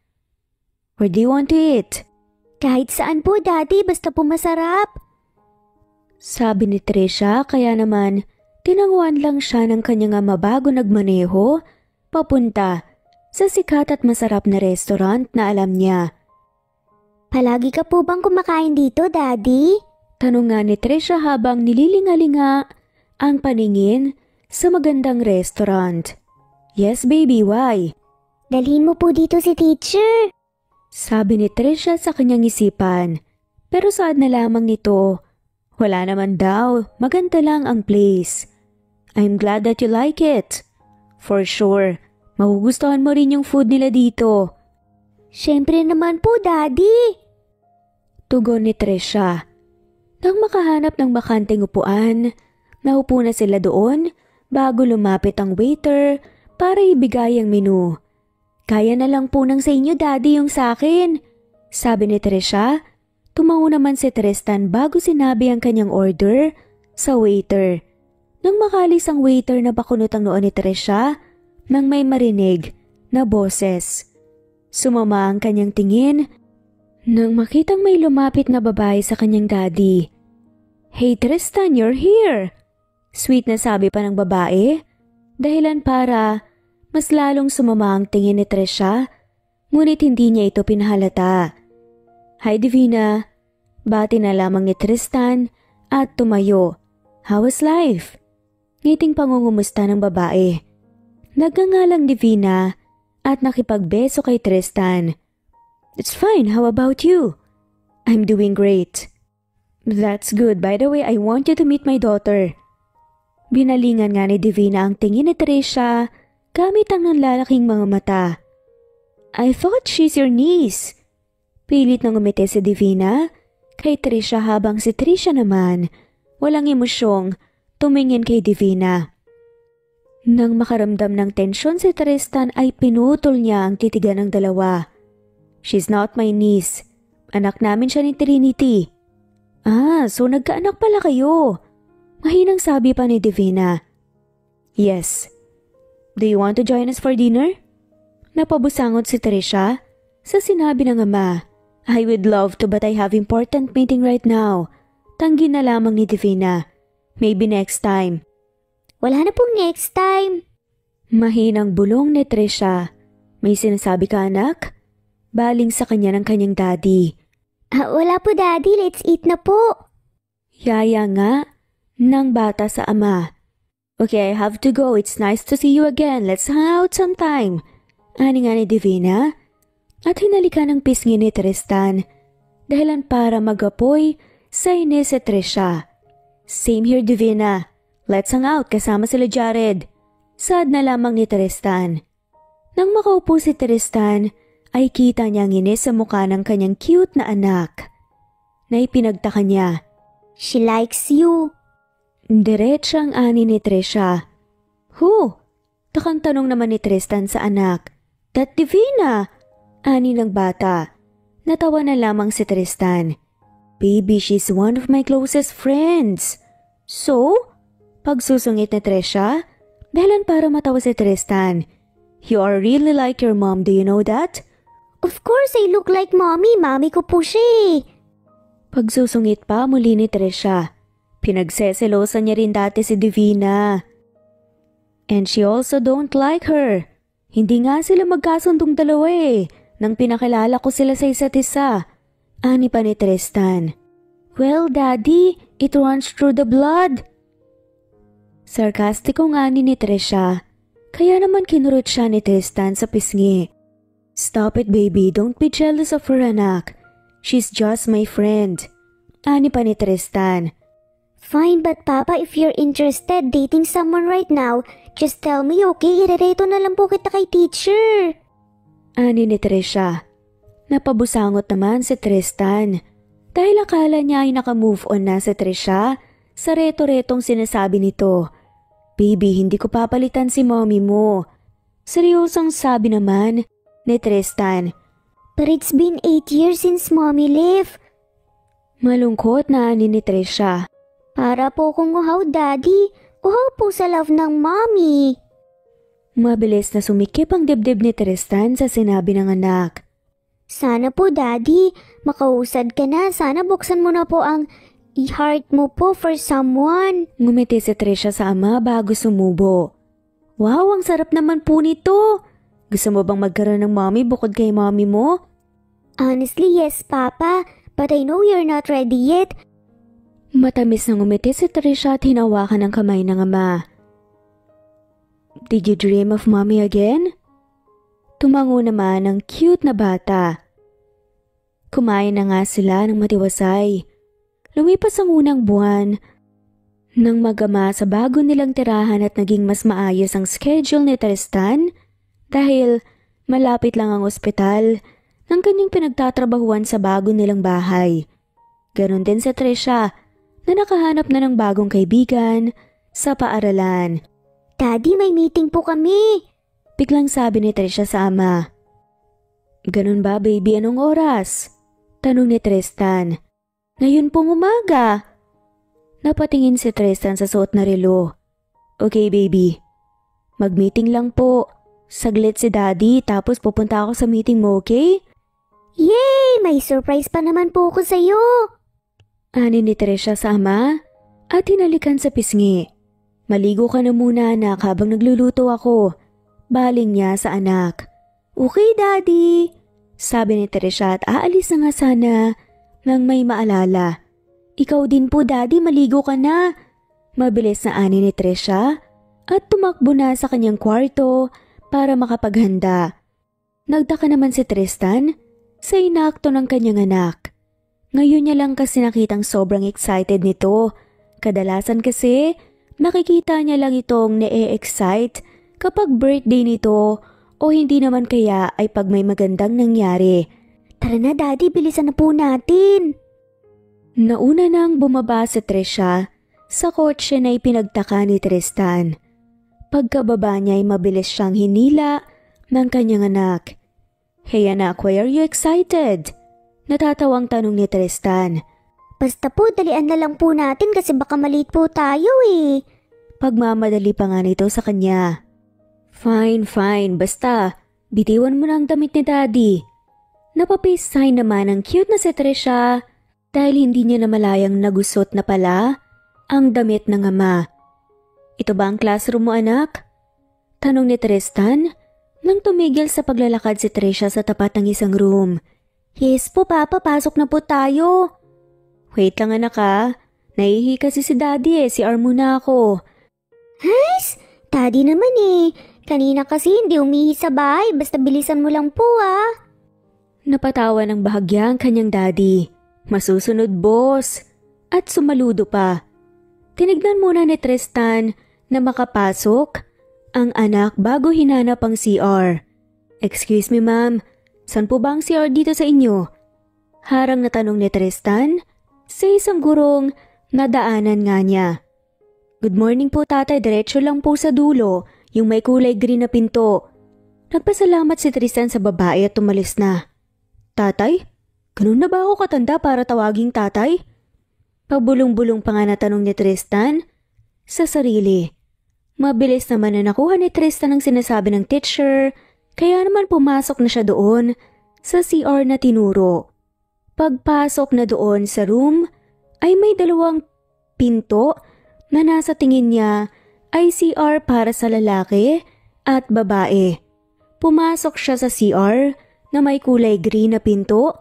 Where do you want to eat? Kahit saan po, Daddy, basta po masarap. Sabi ni Trisha, kaya naman tinanguan lang siya ng kanyang ama bago nagmaneho papunta sa sikat at masarap na restaurant na alam niya. Palagi ka po bang kumakain dito, Daddy? Tanong nga ni Trisha habang nililingalinga ang paningin sa magandang restaurant. Yes, baby, why? Dalhin mo po dito si teacher. Sabi ni Trisha sa kanyang isipan. Pero saad na lamang nito. Wala naman daw, maganda lang ang place. I'm glad that you like it. For sure, magugustuhan mo rin yung food nila dito. Siyempre naman po, Daddy. Tugon ni Trisha. Nang makahanap ng bakanteng upuan, naupo na sila doon bago lumapit ang waiter para ibigay ang menu. Kaya na lang po ng sa inyo, Daddy, yung sa akin. Sabi ni Trisha. Tumango naman si Tristan bago sinabi ang kanyang order sa waiter. Nang makalis ang waiter na bakunot ang noon ni Trisha, nang may marinig na boses. Sumama ang kanyang tingin nang makitang may lumapit na babae sa kanyang daddy. Hey Tristan, you're here! Sweet na sabi pa ng babae, dahilan para mas lalong sumama ang tingin ni Trisha, ngunit hindi niya ito pinahalata. Hi Divina, bati na lamang ni Tristan at tumayo. How was life? Ngiting pangungumusta ng babae. Nagngangalang Divina at nakipagbeso kay Tristan. It's fine, how about you? I'm doing great. That's good, by the way, I want you to meet my daughter. Binalingan nga ni Divina ang tingin ni Trisha gamit ang nanlalaking mga mata. I thought she's your niece. Pilit nang umiti si Divina kay Trisha habang si Trisha naman walang emosyong tumingin kay Divina. Nang makaramdam ng tensyon si Tristan ay pinutol niya ang titigan ng dalawa. She's not my niece. Anak namin siya ni Trinity. Ah, so nagkaanak pala kayo. Mahinang sabi pa ni Divina. Yes. Do you want to join us for dinner? Napabusangot si Trisha. Sa sinabi ng ama, I would love to but I have important meeting right now. Tanggi na lamang ni Divina. Maybe next time. Wala na pong next time. Mahinang bulong ni Trisha. May sinasabi ka anak? Baling sa kanya ng kanyang daddy. Wala po daddy, let's eat na po. Yaya nga ng bata sa ama. Okay, I have to go. It's nice to see you again. Let's hang out sometime. Ani nga ni Divina. At hinalikan ng pisngi ni Tristan. Dahilan para magapoy sa inis si Trisha. Same here Divina. Let's hang out kasama sila Jared. Sad na lamang ni Tristan. Nang makaupo si Tristan, ay kita niyang inis sa mukha ng kanyang cute na anak. Na ipinagtaka niya. She likes you. Diretsang ani ni Trisha. Who? Takang tanong naman ni Tristan sa anak. That Divina! Ani ng bata. Natawa na lamang si Tristan. Baby, she's one of my closest friends. So? Pagsusungit ni Trisha, dahilan para matawa si Tristan. You are really like your mom, do you know that? Of course, I look like mommy. Mommy ko po siya eh. Pagsusungit pa muli ni Trisha. Pinagseselosan niya rin dati si Divina. And she also don't like her. Hindi nga sila magkasundong dalawa eh. Nang pinakilala ko sila sa isa't isa. Ani pa ni Tristan. Well, Daddy, it runs through the blood. Sarkastiko nga ni Trisha. Kaya naman kinurot siya ni Tristan sa pisngi. Stop it baby, don't be jealous of her anak. She's just my friend. Ani pa ni Tristan. Fine, but Papa, if you're interested dating someone right now, just tell me, okay? Irereto na lang po kita kay teacher. Ani ni Trisha. Napabusangot naman si Tristan. Dahil akala niya ay nakamove on na si Trisha sa reto-retong sinasabi nito. Baby, hindi ko papalitan si mommy mo. Seryosong sabi naman ni Tristan. But it's been 8 years since mommy left. Malungkot na ani ni Trisha. Para po kong uhaw, Daddy. Uhaw po sa love ng mommy. Mabilis na sumikip ang dibdib ni Tristan sa sinabi ng anak. Sana po, Daddy. Makausad ka na. Sana buksan mo na po ang i-heart mo po for someone. Ngumiti si Trisha sa ama bago sumubo. Wow, ang sarap naman po nito. Gusto mo bang magkaroon ng mommy bukod kay mommy mo? Honestly, yes, Papa. But I know you're not ready yet. Matamis na ngumiti si Trisha at hinawakan ng kamay ng ama. Did you dream of mommy again? Tumango naman ang cute na bata. Kumain na nga sila ng matiwasay. Lumipas ang unang buwan. Nang magama sa bago nilang tirahan at naging mas maayos ang schedule ni Tristan dahil malapit lang ang ospital ng kanyang pinagtatrabahuan sa bago nilang bahay. Ganon din sa Trisha na nakahanap na ng bagong kaibigan sa paaralan. Daddy, may meeting po kami. Biglang sabi ni Trisha sa ama. Ganon ba baby, anong oras? Tanong ni Tristan. Ngayon pong umaga. Napatingin si Tristan sa suot na relo. Okay baby. Mag-meeting lang po. Saglit si daddy tapos pupunta ako sa meeting mo, okay? Yay! May surprise pa naman po ako sa'yo. Ani ni Trisha sa ama at hinalikan sa pisngi. Maligo ka na muna anak habang nagluluto ako. Baling niya sa anak. Okay daddy. Sabi ni Trisha at aalis na nga sana nang may maalala. Ikaw din po daddy, maligo ka na. Mabilis na ani ni Trisha at tumakbo na sa kanyang kwarto para makapaghanda. Nagtaka naman si Tristan sa inakto ng kanyang anak. Ngayon niya lang kasi nakitang sobrang excited nito. Kadalasan kasi makikita niya lang itong na-excite kapag birthday nito o hindi naman kaya ay pag may magandang nangyari. Tara na daddy, bilisan na po natin. Nauna nang bumaba si Trisha sa kotse na ipinagtaka ni Tristan. Pagkababa niya ay mabilis siyang hinila ng kanyang anak. Hey anak, why are you excited? Natatawang tanong ni Tristan. Basta po, dalian na lang po natin kasi baka maliit po tayo eh. Pagmamadali pa nga nito sa kanya. Fine, basta bitiwan mo na ang damit ni daddy. Napapace sign naman ang cute na si Trisha dahil hindi niya namalayang nagusot na pala ang damit ng ama. Ito ba ang classroom mo, anak? Tanong ni Tristan nang tumigil sa paglalakad si Trisha sa tapat ng isang room. Yes po, Papa. Pasok na po tayo. Wait lang, anak, ha. Naihi kasi si Daddy CR muna ako. Guys, Daddy naman Kanina kasi hindi umihi sa bahay. Basta bilisan mo lang po Napatawa ng bahagya ang kanyang daddy. Masusunod, boss. At sumaludo pa. Tinignan muna ni Tristan na makapasok ang anak bago hinanap ang CR. Excuse me, ma'am. Saan po ba ang CR dito sa inyo? Harang na tanong ni Tristan sa isang gurong nadaanan nga niya. Good morning po, tatay. Diretso lang po sa dulo, yung may kulay green na pinto. Nagpasalamat si Tristan sa babae at tumalis na. Tatay? Ganun na ba ako katanda para tawaging tatay? Pabulong-bulong pa nga na tanong ni Tristan sa sarili. Mabilis naman na nakuha ni Tristan ang sinasabi ng teacher, kaya naman pumasok na siya doon sa CR na tinuro. Pagpasok na doon sa room ay may dalawang pinto na nasa tingin niya ay CR para sa lalaki at babae. Pumasok siya sa CR na may kulay green na pinto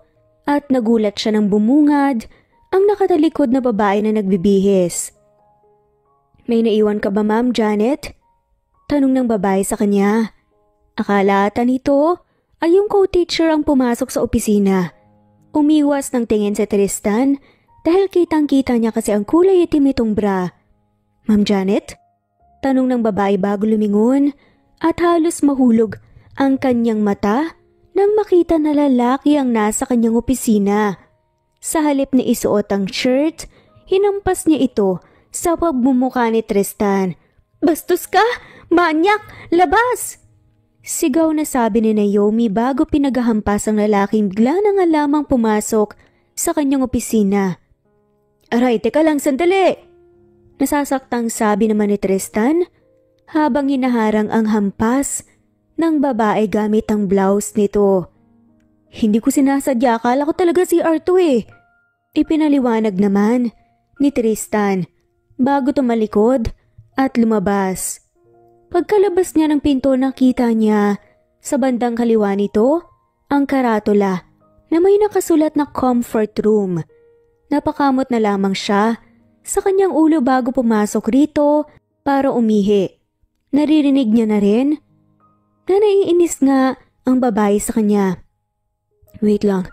at nagulat siya nang bumungad ang nakatalikod na babae na nagbibihis. May naiwan ka ba, Ma'am Janet? Tanong ng babae sa kanya. Akala ata nito ay yung co-teacher ang pumasok sa opisina. Umiwas ng tingin si Tristan dahil kitang-kita niya kasi ang kulay itim nitong bra. Ma'am Janet? Tanong ng babae bago lumingon at halos mahulog ang kanyang mata nang makita na lalaki ang nasa kanyang opisina. Sa halip na isuot ang shirt, hinampas niya ito sa pagbumuka ni Tristan. Bastos ka! Manyak! Labas! Sigaw na sabi ni Naomi bago pinaghahampas ang lalaking bigla na nga lamang pumasok sa kanyang opisina. Aray, teka lang sandali! Nasasaktang sabi naman ni Tristan habang hinaharang ang hampas ng babae gamit ang blouse nito. Hindi ko sinasadya, akala ko talaga si Arto Ipinaliwanag naman ni Tristan bago tumalikod at lumabas. Pagkalabas niya ng pinto nakita niya sa bandang kaliwa nito ang karatula na may nakasulat na comfort room. Napakamot na lamang siya sa kanyang ulo bago pumasok rito para umihi. Naririnig niya na rin na naiinis nga ang babae sa kanya. Wait lang,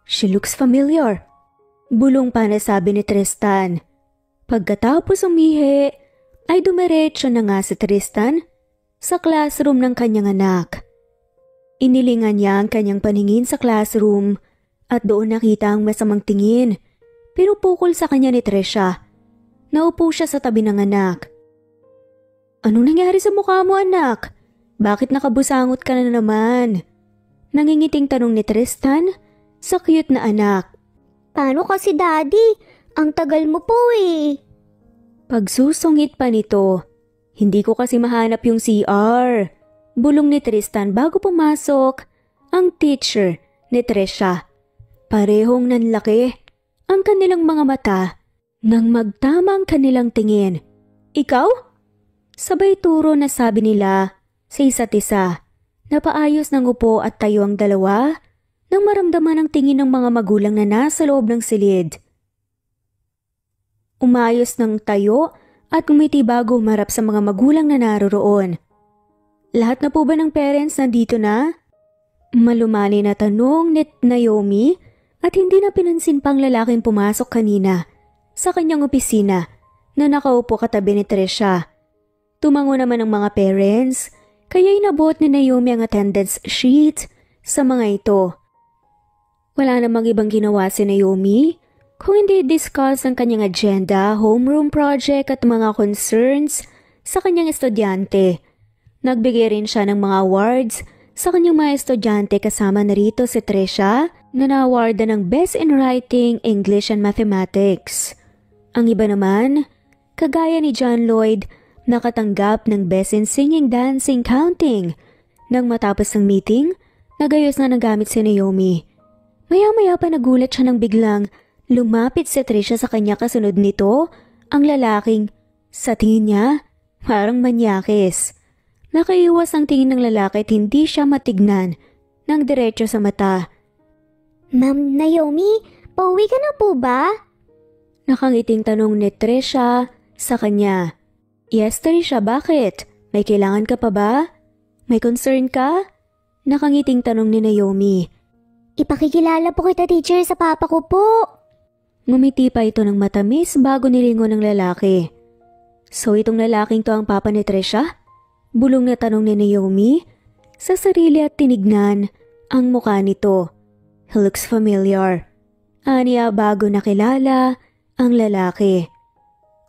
she looks familiar. Bulong pa na sabi ni Tristan. Pagkatapos umihi, ay dumiretso na nga si Tristan sa classroom ng kanyang anak. Inilingan niya ang kanyang paningin sa classroom at doon nakita ang masamang tingin. Pinupukol sa kanya ni Trisha. Naupo siya sa tabi ng anak. Anong nangyari sa mukha mo, anak? Bakit nakabusangot ka na naman? Nangingiting tanong ni Tristan sa cute na anak. Paano kasi, Daddy? Ang tagal mo po Pagsusungit pa nito, hindi ko kasi mahanap yung CR. Bulong ni Tristan bago pumasok ang teacher ni Trisha. Parehong nanlaki ang kanilang mga mata nang magtama ang kanilang tingin. Ikaw? Sabay turo na sabi nila sa isa't isa. Napaayos ng upo at tayo ang dalawa nang maramdaman ang tingin ng mga magulang na nasa loob ng silid. Umayos ng tayo at umiti bago humarap sa mga magulang na naroroon. Lahat na po ba ng parents nandito na? Malumani na tanong ni Naomi at hindi na pinansin pang lalaking pumasok kanina sa kanyang opisina na nakaupo katabi ni Trisha. Tumango naman ang mga parents kaya inabot ni Naomi ang attendance sheet sa mga ito. Wala namang ibang ginawa si Naomi kung hindi discuss ang kanyang agenda, homeroom project at mga concerns sa kanyang estudyante. Nagbigay rin siya ng mga awards sa kanyang mga estudyante kasama na rito si Trisha na na-awardan ng Best in Writing, English and Mathematics. Ang iba naman, kagaya ni John Lloyd, nakatanggap ng Best in Singing, Dancing, Counting. Nang matapos ng meeting, nagayos na nagamit si Naomi Maya-maya pa nagulat siya nang biglang lumapit si Trisha sa kanya kasunod nito, ang lalaking, sa tingin niya, parang manyakis. Nakaiwas ang tingin ng lalaki at hindi siya matignan ng diretso sa mata. Ma'am Naomi, pauwi ka na po ba? Nakangiting tanong ni Trisha sa kanya. Yes, Trisha, bakit? May kailangan ka pa ba? May concern ka? Nakangiting tanong ni Naomi. Ipakikilala po kita, teacher, sa papa ko po. Ngumiti pa ito ng matamis bago nilingon ng lalaki. So itong lalaking to ang papa ni Trisha? Bulong na tanong ni Naomi sa sarili at tinignan ang mukha nito. He looks familiar. Aniya bago nakilala ang lalaki.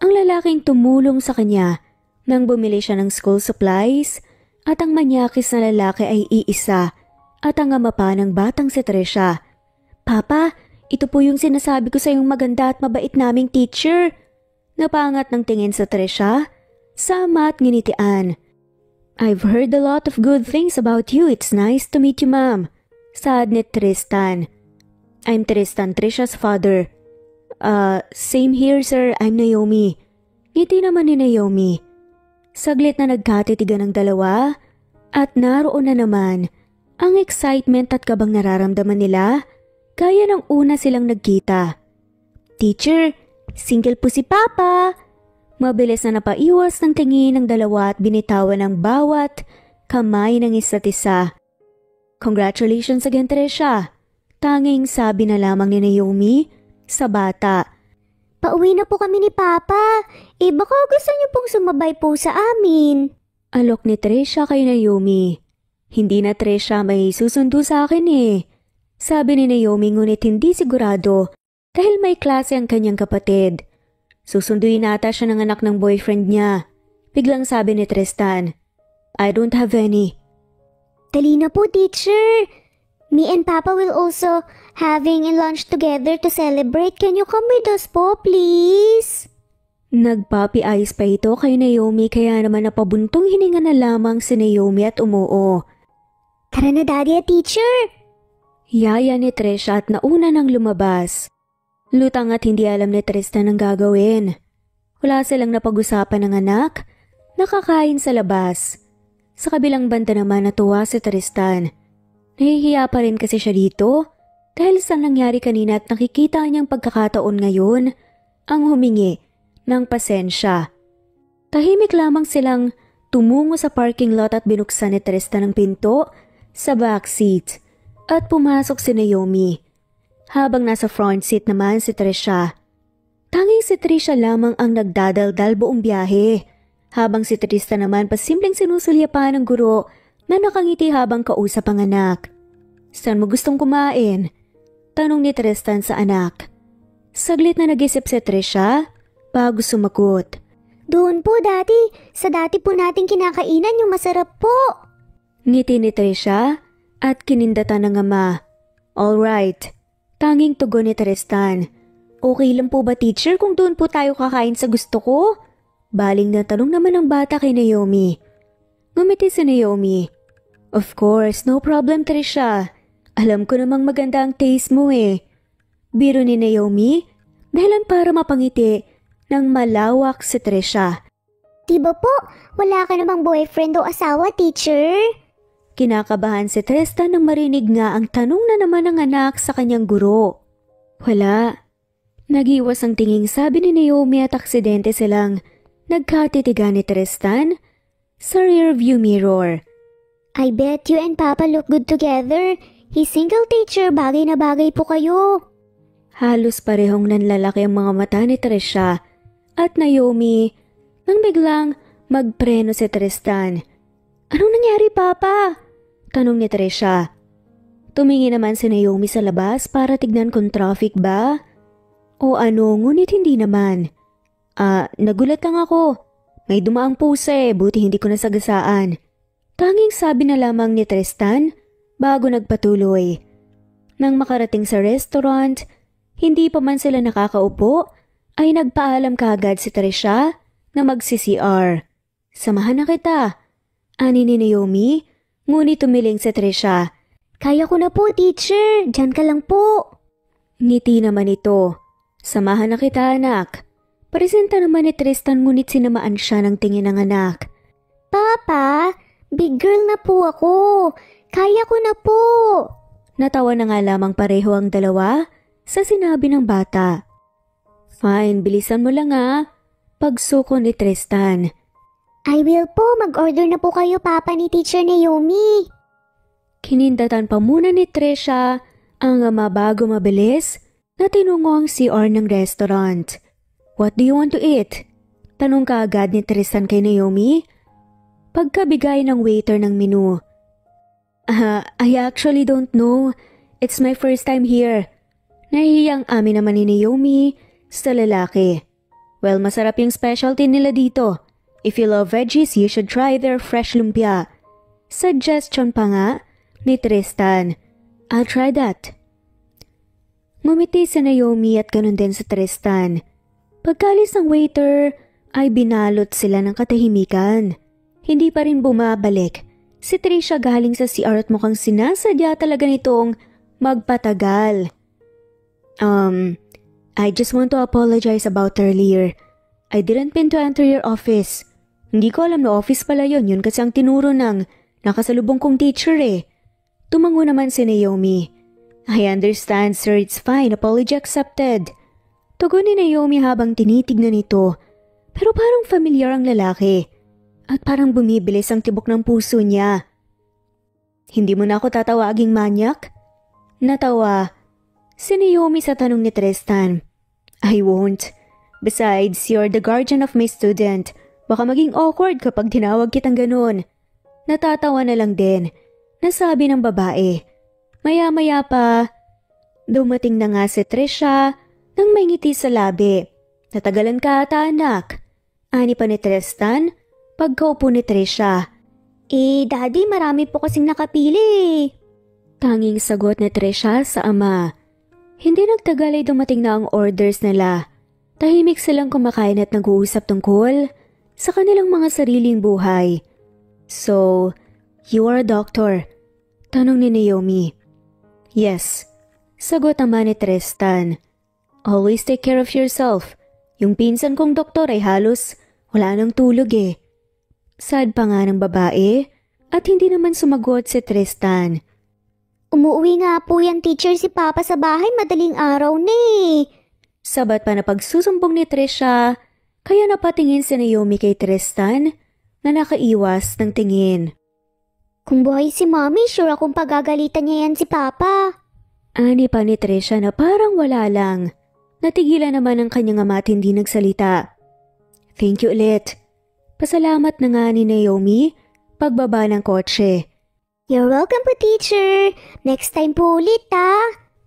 Ang lalaking tumulong sa kanya nang bumili siya ng school supplies at ang manyakis na lalaki ay iisa at ang ama pa ng batang si Trisha. Papa, ito po yung sinasabi ko sa yung maganda at mabait naming teacher. Napangat ng tingin sa Trisha, sama at nginitian. I've heard a lot of good things about you. It's nice to meet you, ma'am. Saad ni Tristan. I'm Tristan, Trisha's father. Same here, sir. I'm Naomi. Ngiti naman ni Naomi. Saglit na nagkatitigan ng dalawa at naroon na naman ang excitement at kabang nararamdaman nila gaya ng una silang nagkita. Teacher, single po si Papa. Mabilis na napaiwas ng tingin ng dalawa at binitawan ng bawat kamay ng isa't isa. Congratulations again, Trisha. Tanging sabi na lamang ni Naomi sa bata. Pauwi na po kami ni Papa. Baka gusto niyo pong sumabay po sa amin. Alok ni Trisha kay Naomi. Hindi na, Trisha, may susundo sa akin eh. Sabi ni Naomi ngunit hindi sigurado dahil may klase ang kanyang kapatid. Susunduin ata siya ng anak ng boyfriend niya. Biglang sabi ni Tristan, I don't have any. Dali na po, teacher. Me and Papa will also having a lunch together to celebrate. Can you come with us po, please? Nagpapi-ayos pa ito kay Naomi kaya naman napabuntong hininga na lamang si Naomi at umuo. Tara na, Daddy at teacher. Yaya ni Trisha at nauna nang lumabas. Lutang at hindi alam ni Tristan ang gagawin. Wala silang napag-usapan ng anak, nakakain sa labas. Sa kabilang banda naman natuwa si Tristan. Nahihiya pa rin kasi siya dito dahil sa nangyari kanina at nakikita niyang pagkakataon ngayon ang humingi ng pasensya. Tahimik lamang silang tumungo sa parking lot at binuksan ni Tristan ang pinto sa backseat at pumasok si Naomi. Habang nasa front seat naman si Trisha. Tanging si Trisha lamang ang nagdadaldal buong biyahe. Habang si Tristan naman pasimpleng sinusulyapan ng guro na nakangiti habang kausap ang anak. Saan mo gustong kumain? Tanong ni Tristan sa anak. Saglit na nag-isip si Trisha bago sumagot. Doon po, Daddy. Sa dati po nating kinakainan yung masarap po. Ngiti ni Trisha at kinindatan ng ama. Alright. Tanging tugon ni Tristan. Okay lang po ba, teacher, kung doon po tayo kakain sa gusto ko? Baling na tanong naman ng bata kay Naomi. Ngumiti si Naomi. Of course, no problem, Trisha. Alam ko namang maganda ang taste mo eh. Biro ni Naomi, dahilan para mapangiti ng malawak si Trisha. Diba po, wala ka namang boyfriend o asawa, teacher? Kinakabahan si Tristan nang marinig nga ang tanong na naman ng anak sa kanyang guro. Wala. Nagiwas ang tinging sabi ni Naomi at aksidente silang nagkatitigan ni Tristan sa rearview mirror. I bet you and Papa look good together. He's single, teacher. Bagay na bagay po kayo. Halos parehong nanlalaki ang mga mata ni Trisha at Naomi nang biglang magpreno si Tristan. Anong nangyari, Papa? Tanong ni Trisha. Tumingin naman si Naomi sa labas para tignan kung traffic ba? O ano, ngunit hindi naman. Nagulat lang ako. May dumaang puse, buti hindi ko nasagasaan. Tanging sabi na lamang ni Tristan bago nagpatuloy. Nang makarating sa restaurant, hindi pa man sila nakakaupo, ay nagpaalam kaagad si Trisha na mag-CCR. Samahan na kita. Ani ni Naomi, ngunit tumiling si Trisha. Kaya ko na po, teacher. Diyan ka lang po. Ngiti naman ito. Samahan na kita, anak. Presenta naman ni Tristan ngunit sinamaan siya ng tingin ng anak. Papa, big girl na po ako. Kaya ko na po. Natawa na nga lamang pareho ang dalawa sa sinabi ng bata. Fine, bilisan mo lang Pagsuko ni Tristan. I will po, mag-order na po kayo, Papa, ni Teacher Naomi. Kinindatan pa muna ni Trisha ang ama bago mabilis na tinungo ang CR ng restaurant. What do you want to eat? Tanong kaagad ni Tristan kay Naomi. Pagkabigay ng waiter ng menu. I actually don't know. It's my first time here. Nahihiyang amin naman ni Naomi sa lalaki. Well, masarap yung specialty nila dito. If you love veggies, you should try their fresh lumpia. Suggestion pa nga ni Tristan. I'll try that. Ngumiti si Naomi at ganun din sa Tristan. Pagkalis ng waiter ay binalot sila ng katahimikan. Hindi pa rin bumabalik. Si Trisha galing sa CR at mukhang sinasadya talaga nitong magpatagal. I just want to apologize about earlier. I didn't mean to enter your office. Hindi ko alam na office pala yun kasi ang tinuro ng nakasalubong kong teacher Tumango naman si Naomi. I understand, sir. It's fine. Apology accepted. Tugon ni Naomi habang tinitignan ito. Pero parang familiar ang lalaki. At parang bumibilis ang tibok ng puso niya. Hindi mo na ako tatawaging manyak? Natawa si Naomi sa tanong ni Tristan. I won't. Besides, you're the guardian of my student. Baka maging awkward kapag tinawag kitang ganun. Natatawa na lang din. Nasabi ng babae. Maya-maya pa, dumating na nga si Trisha nang may ngiti sa labi. Natagalan ka ata, anak. Ani pa ni Tristan, pagkaupo ni Trisha. Daddy, marami po kasing nakapili. Tanging sagot ni Trisha sa ama. Hindi nagtagal ay dumating na ang orders nila. Tahimik silang kumakain at nag-uusap tungkol sa kanilang mga sariling buhay. So, you are a doctor? Tanong ni Naomi. Yes, sagot naman ni Tristan. Always take care of yourself. Yung pinsan kong doktor ay halos wala nang tulog Sad pa nga ng babae at hindi naman sumagot si Tristan. Umuwi nga po yan, teacher, si Papa sa bahay madaling araw na Sabat pa na pagsusumbong ni Trisha, kaya napatingin si Naomi kay Tristan na nakaiwas ng tingin. Kung buhay si Mommy, sure akong pagagalitan niya yan si Papa. Ani pa ni Trisha na parang wala lang. Natigilan naman ang kanyang ama at hindi nagsalita. Thank you ulit. Pasalamat na nga ni Naomi pagbaba ng kotse. You're welcome po, teacher. Next time po ulit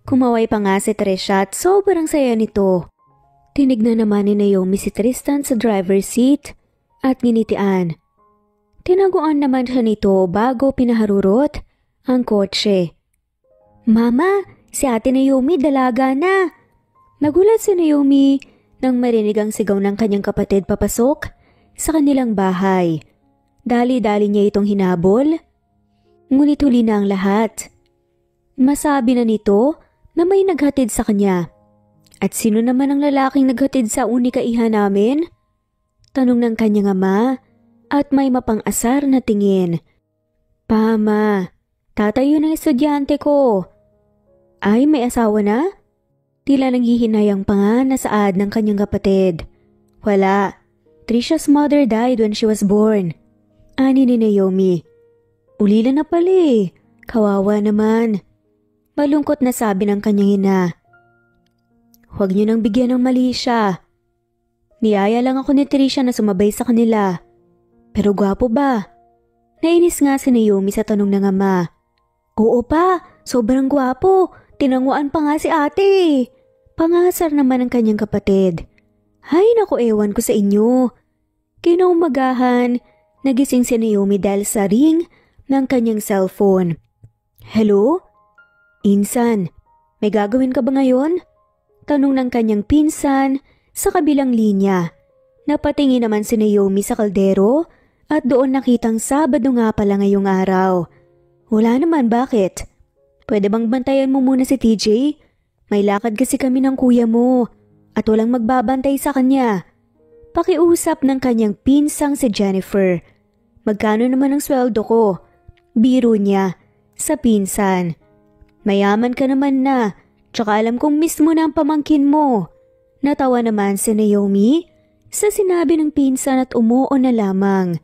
Kumaway pa nga si Trisha at sobrang saya nito. Tinignan naman ni Naomi si Tristan sa driver's seat at nginitian. Tinaguan naman siya nito bago pinaharurot ang kotse. Mama, si Ate Naomi dalaga na. Nagulat si Naomi nang marinig ang sigaw ng kanyang kapatid papasok sa kanilang bahay. Dali-dali niya itong hinabol. Ngunit huli na ang lahat. Masabi na nito na may naghatid sa kanya. At sino naman ang lalaking naghatid sa unika iha namin? Tanong ng kanyang ama at may mapang-asar na tingin. Pama, tatayo ng estudyante ko. Ay, may asawa na? Tila nanghihinayang pa nga na saad ng kanyang kapatid. Wala. Trisha's mother died when she was born. Ani ni Naomi. Ulila na pala Kawawa naman. Malungkot na sabi ng kanyang ina. Huwag niyo nang bigyan ng mali siya. Niyaya lang ako ni Trisha na sumabay sa kanila. Pero gwapo ba? Nainis nga si Naomi sa tanong ng ama. Oo pa, sobrang gwapo. Tinanguan pa nga si ate. Pangasar naman ng kanyang kapatid. Hay naku, ewan ko sa inyo. Kinaumagahan, nagising si Naomi dahil sa ring ng kanyang cellphone. Hello? Insan, may gagawin ka ba ngayon? Tanong ng kanyang pinsan sa kabilang linya. Napatingin naman si Naomi sa kaldero at doon nakitang Sabado nga pala ngayong araw. Wala naman, bakit? Pwede bang bantayan mo muna si TJ? May lakad kasi kami ng kuya mo at walang magbabantay sa kanya. Pakiusap ng kanyang pinsang si Jennifer. Magkano naman ang sweldo ko? Biro niya sa pinsan. Mayaman ka naman na, tsaka alam kong mismo na ang pamangkin mo. Natawa naman si Naomi sa sinabi ng pinsan at umuo na lamang.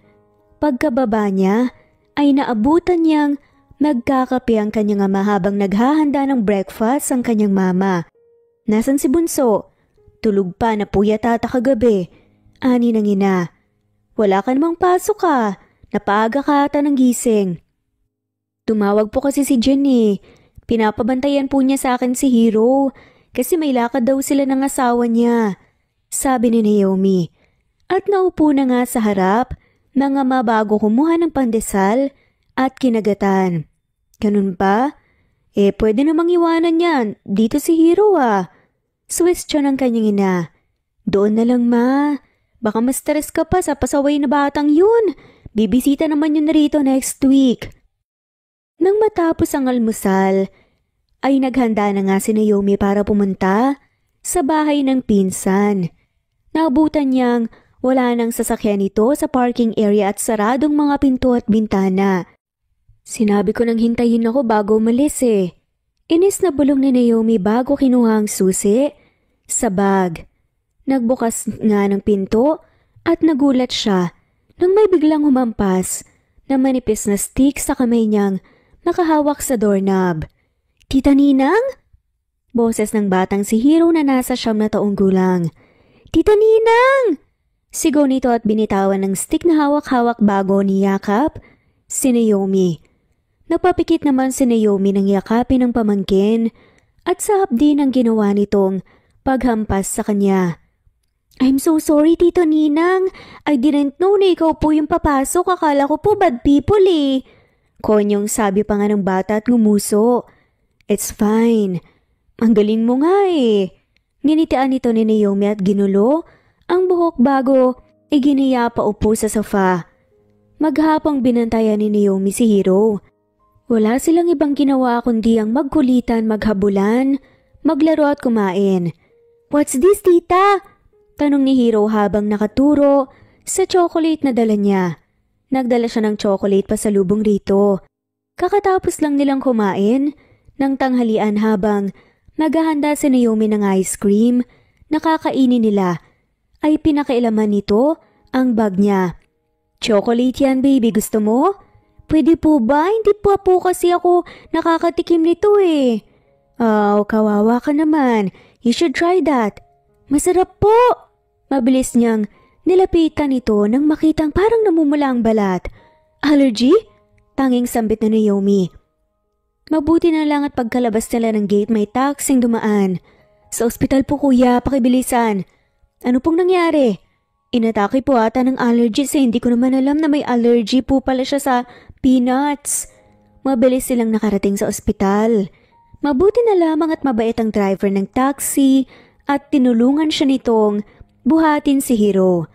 Pagkababa niya ay naabutan niyang nagkakape ang kanyang ama habang naghahanda ng breakfast ang kanyang mama. Nasaan si Bunso? Tulog pa na puyat ata kagabi. Ani ng ina. Wala ka namang pasok ka. Napaaga ka ata ng gising. Tumawag po kasi si Jenny. Pinapabantayan po niya sa akin si Hero kasi may lakad daw sila ng asawa niya. Sabi ni Naomi. At naupo na nga sa harap ng ama bago kumuha ng pandesal at kinagatan. Ganun pa? Pwede namang iwanan yan. Dito si Hero ah. Question ng kanyang ina. Doon na lang ma. Baka mas stress ka pa sa pasaway na batang yun. Bibisita naman yun rito next week. Nang matapos ang almusal, ay naghanda na nga si Naomi para pumunta sa bahay ng pinsan. Naabutan niyang wala nang sasakyan ito sa parking area at saradong mga pinto at bintana. Sinabi ko nang hintayin ako bago umalis eh. Inis na bulong ni Naomi bago kinuha ang susi sa bag. Nagbukas nga ng pinto at nagulat siya nang may biglang humampas na manipis na stick sa kamay niyang nakahawak sa doorknob. Tita Ninang? Boses ng batang si Hero na nasa 9 na taong gulang. Tita Ninang! Sigaw nito at binitawan ng stick na hawak-hawak bago niyakap si Naomi. Napapikit naman si Naomi ng yakapin ng pamangkin at sa hapdi ng ginawa nitong paghampas sa kanya. I'm so sorry, Tito Ninang. I didn't know na ikaw po yung papasok. Akala ko po bad people eh. Konyong sabi pa nga ng bata at ngumuso. It's fine. Ang galing mo nga eh. Nginitian nito ni Naomi at ginulo ang buhok bago iginiya pa upo sa sofa. Maghapong binantayan ni Naomi si Hero. Wala silang ibang ginawa kundi ang magkulitan, maghabulan, maglaro at kumain. What's this, tita? Tanong ni Hero habang nakaturo sa chocolate na dala niya. Nagdala siya ng chocolate pasalubong rito. Kakatapos lang nilang kumain ng tanghalian habang naghahanda si Naomi ng ice cream na kakainin nila ay pinakailaman nito ang bag niya. Chocolate yan baby, gusto mo? Pwede po ba? Hindi po kasi ako nakakatikim nito eh. Kawawa ka naman. You should try that. Masarap po. Mabilis niyang nilapitan ito nang makitang parang namumula ang balat. Allergy? Tanging sambit na Naomi. Mabuti na lang at pagkalabas nila ng gate may taxing dumaan. Sa ospital po kuya, pakibilisan. Ano pong nangyari? Inatake po ata ng allergy sa hindi ko naman alam na may allergy po pala siya sa peanuts. Mabilis silang nakarating sa ospital. Mabuti na lamang at mabait ang driver ng taxi at tinulungan siya nitong buhatin si Hero.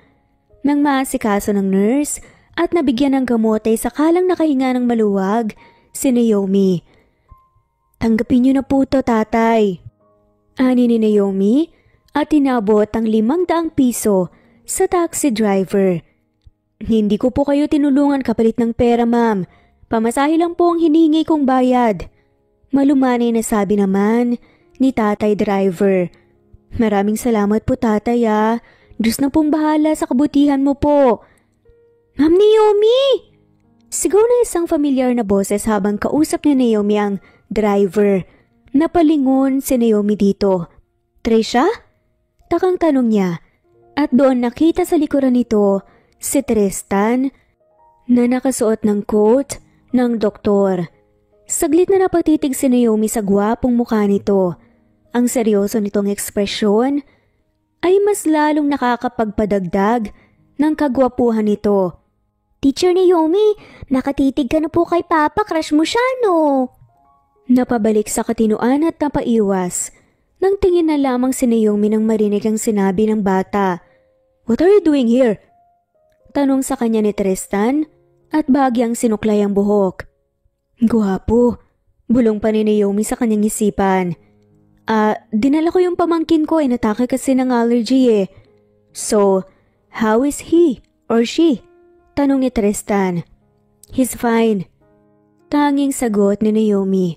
Nang maasikaso ng nurse at nabigyan ng gamot ay sakalang nakahinga ng maluwag si Naomi. Tanggapin niyo na po to tatay. Ani ni Naomi at inabot ang 500 piso sa taxi driver. Hindi ko po kayo tinulungan kapalit ng pera ma'am. Pamasahe lang po ang hiningi kong bayad. Malumanay na sabi naman ni tatay driver. Maraming salamat po tatay ah. Diyos na pong bahala sa kabutihan mo po. Ma'am Naomi! Sigaw na isang familiar na boses habang kausap ni Naomi ang driver. Napalingon si Naomi dito. Trisha? Takang tanong niya. At doon nakita sa likuran nito si Tristan na nakasuot ng coat ng doktor. Saglit na napatitig si Naomi sa gwapong mukha nito. Ang seryoso nitong ekspresyon ay mas lalong nakakapagpadagdag ng kagwapuhan nito. Teacher Naomi, nakatitig ka na po kay Papa, crush mo siya no? Napabalik sa katinuan at napaiwas. Nang tingin na lamang si Naomi nang marinig ang sinabi ng bata. What are you doing here? Tanong sa kanya ni Tristan at bagyang sinuklay ang buhok. Guwapo, Bulong pa ni Naomi sa kanyang isipan. Dinala ko yung pamangkin ko, inatake kasi ng allergy eh. So, how is he or she? Tanong ni Tristan. He's fine. Tanging sagot ni Naomi.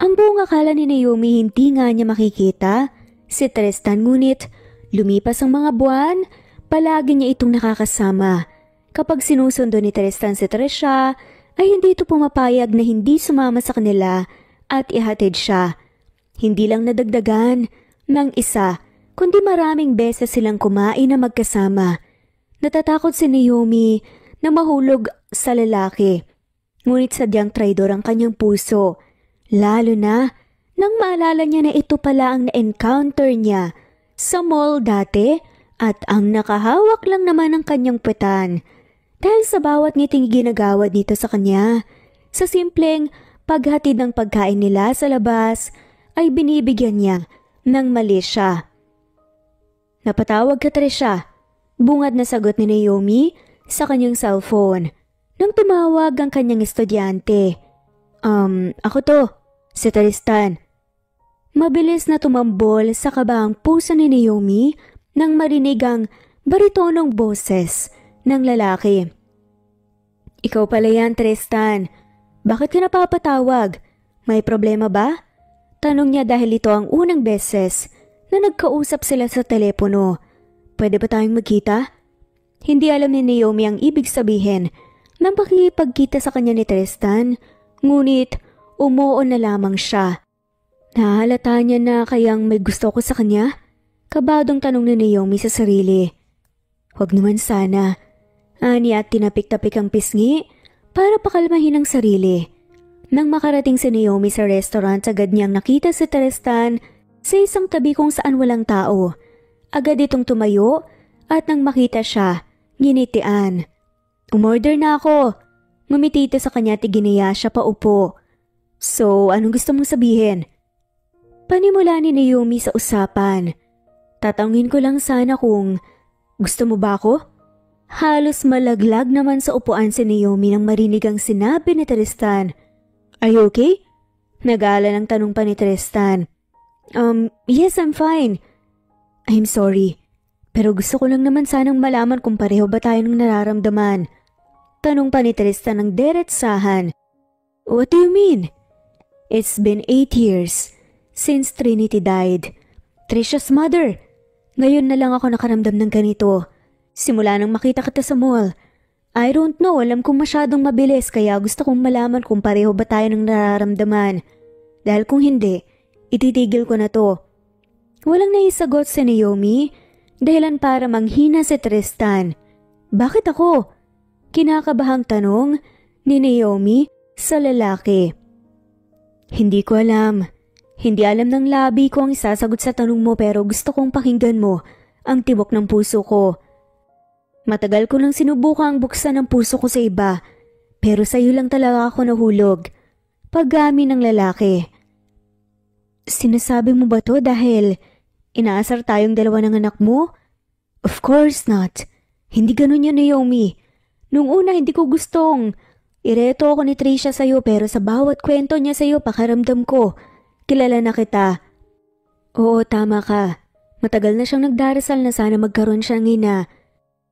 Ang buong akala ni Naomi hindi nga niya makikita si Tristan, ngunit lumipas ang mga buwan, palagi niya itong nakakasama. Kapag sinusundo ni Tristan si Trisha, ay hindi ito pumapayag na hindi sumama sa kanila at ihatid siya. Hindi lang nadagdagan ng isa, kundi maraming beses silang kumain na magkasama. Natatakot si Naomi na mahulog sa lalaki. Ngunit sadyang traidor ang kanyang puso. Lalo na nang maalala niya na ito pala ang na-encounter niya sa mall dati at ang nakahawak lang naman ng kanyang puwetan. Dahil sa bawat ngiting ginagawad nito sa kanya, sa simpleng paghatid ng pagkain nila sa labas, ay binibigyan niya ng mali siya. Napatawag ka, Trisha. Bungad na sagot ni Naomi sa kanyang cellphone. Nang tumawag ang kanyang estudyante. Ako to, si Tristan. Mabilis na tumambol sa kabahang puso ni Naomi nang marinig ang baritonong boses ng lalaki. Ikaw pala yan, Tristan. Bakit ka napapatawag? May problema ba? Tanong niya dahil ito ang unang beses na nagkausap sila sa telepono. Pwede ba tayong magkita? Hindi alam ni Naomi ang ibig sabihin nang pakipagkita sa kanya ni Tristan, ngunit umuon na lamang siya. Nahalata niya na kayang may gusto ko sa kanya? Kabadong tanong ni Naomi sa sarili. Huwag naman sana. Ani at tinapik-tapik ang pisngi para pakalmahin ang sarili. Nang makarating si Naomi sa restaurant, agad niyang nakita si Tristan sa isang tabi kung saan walang tao. Agad itong tumayo at nang makita siya, ginitian. Umorder na ako. Ngumiti ito sa kanya at iginiya siya paupo. So, anong gusto mong sabihin? Panimula ni Naomi sa usapan. Tatangin ko lang sana kung gusto mo ba ako? Halos malaglag naman sa upuan si Naomi nang marinig ang sinabi ni Tristan. Are you okay? Nag-aalala ng tanong pa ni Tristan. Yes, I'm fine. I'm sorry. Pero gusto ko lang naman sanang malaman kung pareho ba tayo ng nararamdaman. Tanong pa ni Tristan ng diretsahan. What do you mean? It's been 8 years since Trinity died. Trisha's mother. Ngayon na lang ako nakaramdam ng ganito. Simula nang makita kita sa mall. I don't know, alam kong masyadong mabilis kaya gusto kong malaman kung pareho ba tayo ng nararamdaman. Dahil kung hindi, ititigil ko na to. Walang naisagot si Naomi, dahilan para manghina si Tristan. Bakit ako? Kinakabahang tanong ni Naomi sa lalaki. Hindi ko alam. Hindi alam ng labi ko ang isasagot sa tanong mo pero gusto kong pakinggan mo ang tibok ng puso ko. Matagal ko nang sinubukang buksan ang puso ko sa iba, pero sa iyo lang talaga ako nahulog. Pag-amin ng lalaki. Sinasabi mo ba to dahil inaasar tayong dalawa ng anak mo? Of course not. Hindi ganun yun, Naomi. Nung una hindi ko gustong ireto ako ni Trisha sa'yo pero sa bawat kwento niya sa'yo pakaramdam ko. Kilala na kita. Oo, tama ka. Matagal na siyang nagdarasal na sana magkaroon siya ng ina.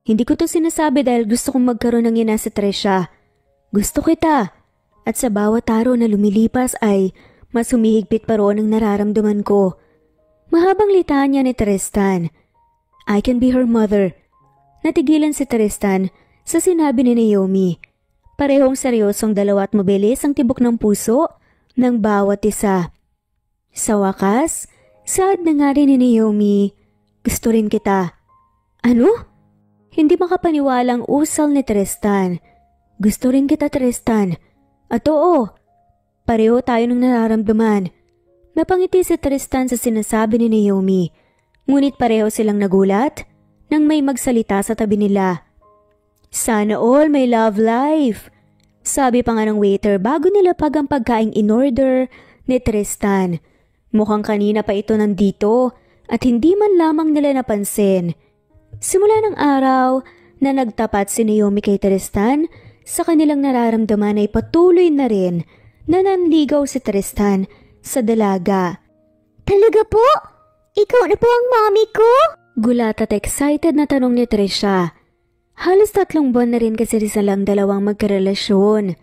Hindi ko to sinasabi dahil gusto kong magkaroon ng ina sa Trisha. Gusto kita. At sa bawat araw na lumilipas ay mas humihigpit pa roon ang nararamdaman ko. Mahabang litanya ni Tristan. I can be her mother. Natigilan si Tristan sa sinabi ni Naomi. Parehong seryosong dalawa at mabilis ang tibok ng puso ng bawat isa. Sa wakas, sad na nga rin ni Naomi. Gusto rin kita. Ano? Hindi makapaniwalang usal ni Tristan. Gusto rin kita, Tristan. At oo, pareho tayo ng nararamdaman. Napangiti si Tristan sa sinasabi ni Naomi. Ngunit pareho silang nagulat nang may magsalita sa tabi nila. Sana all may love life. Sabi pa nga ng waiter bago nilapag ang pagkaing in-order ni Tristan. Mukhang kanina pa ito nandito at hindi man lamang nila napansin. Simula ng araw na nagtapat si Naomi kay Tristan, sa kanilang nararamdaman ay patuloy na rin na nanligaw si Tristan sa dalaga. Talaga po? Ikaw na po ang mommy ko? Gulat at excited na tanong ni Trisha. Halos 3 buwan na rin kasi silang dalawang magkarelasyon.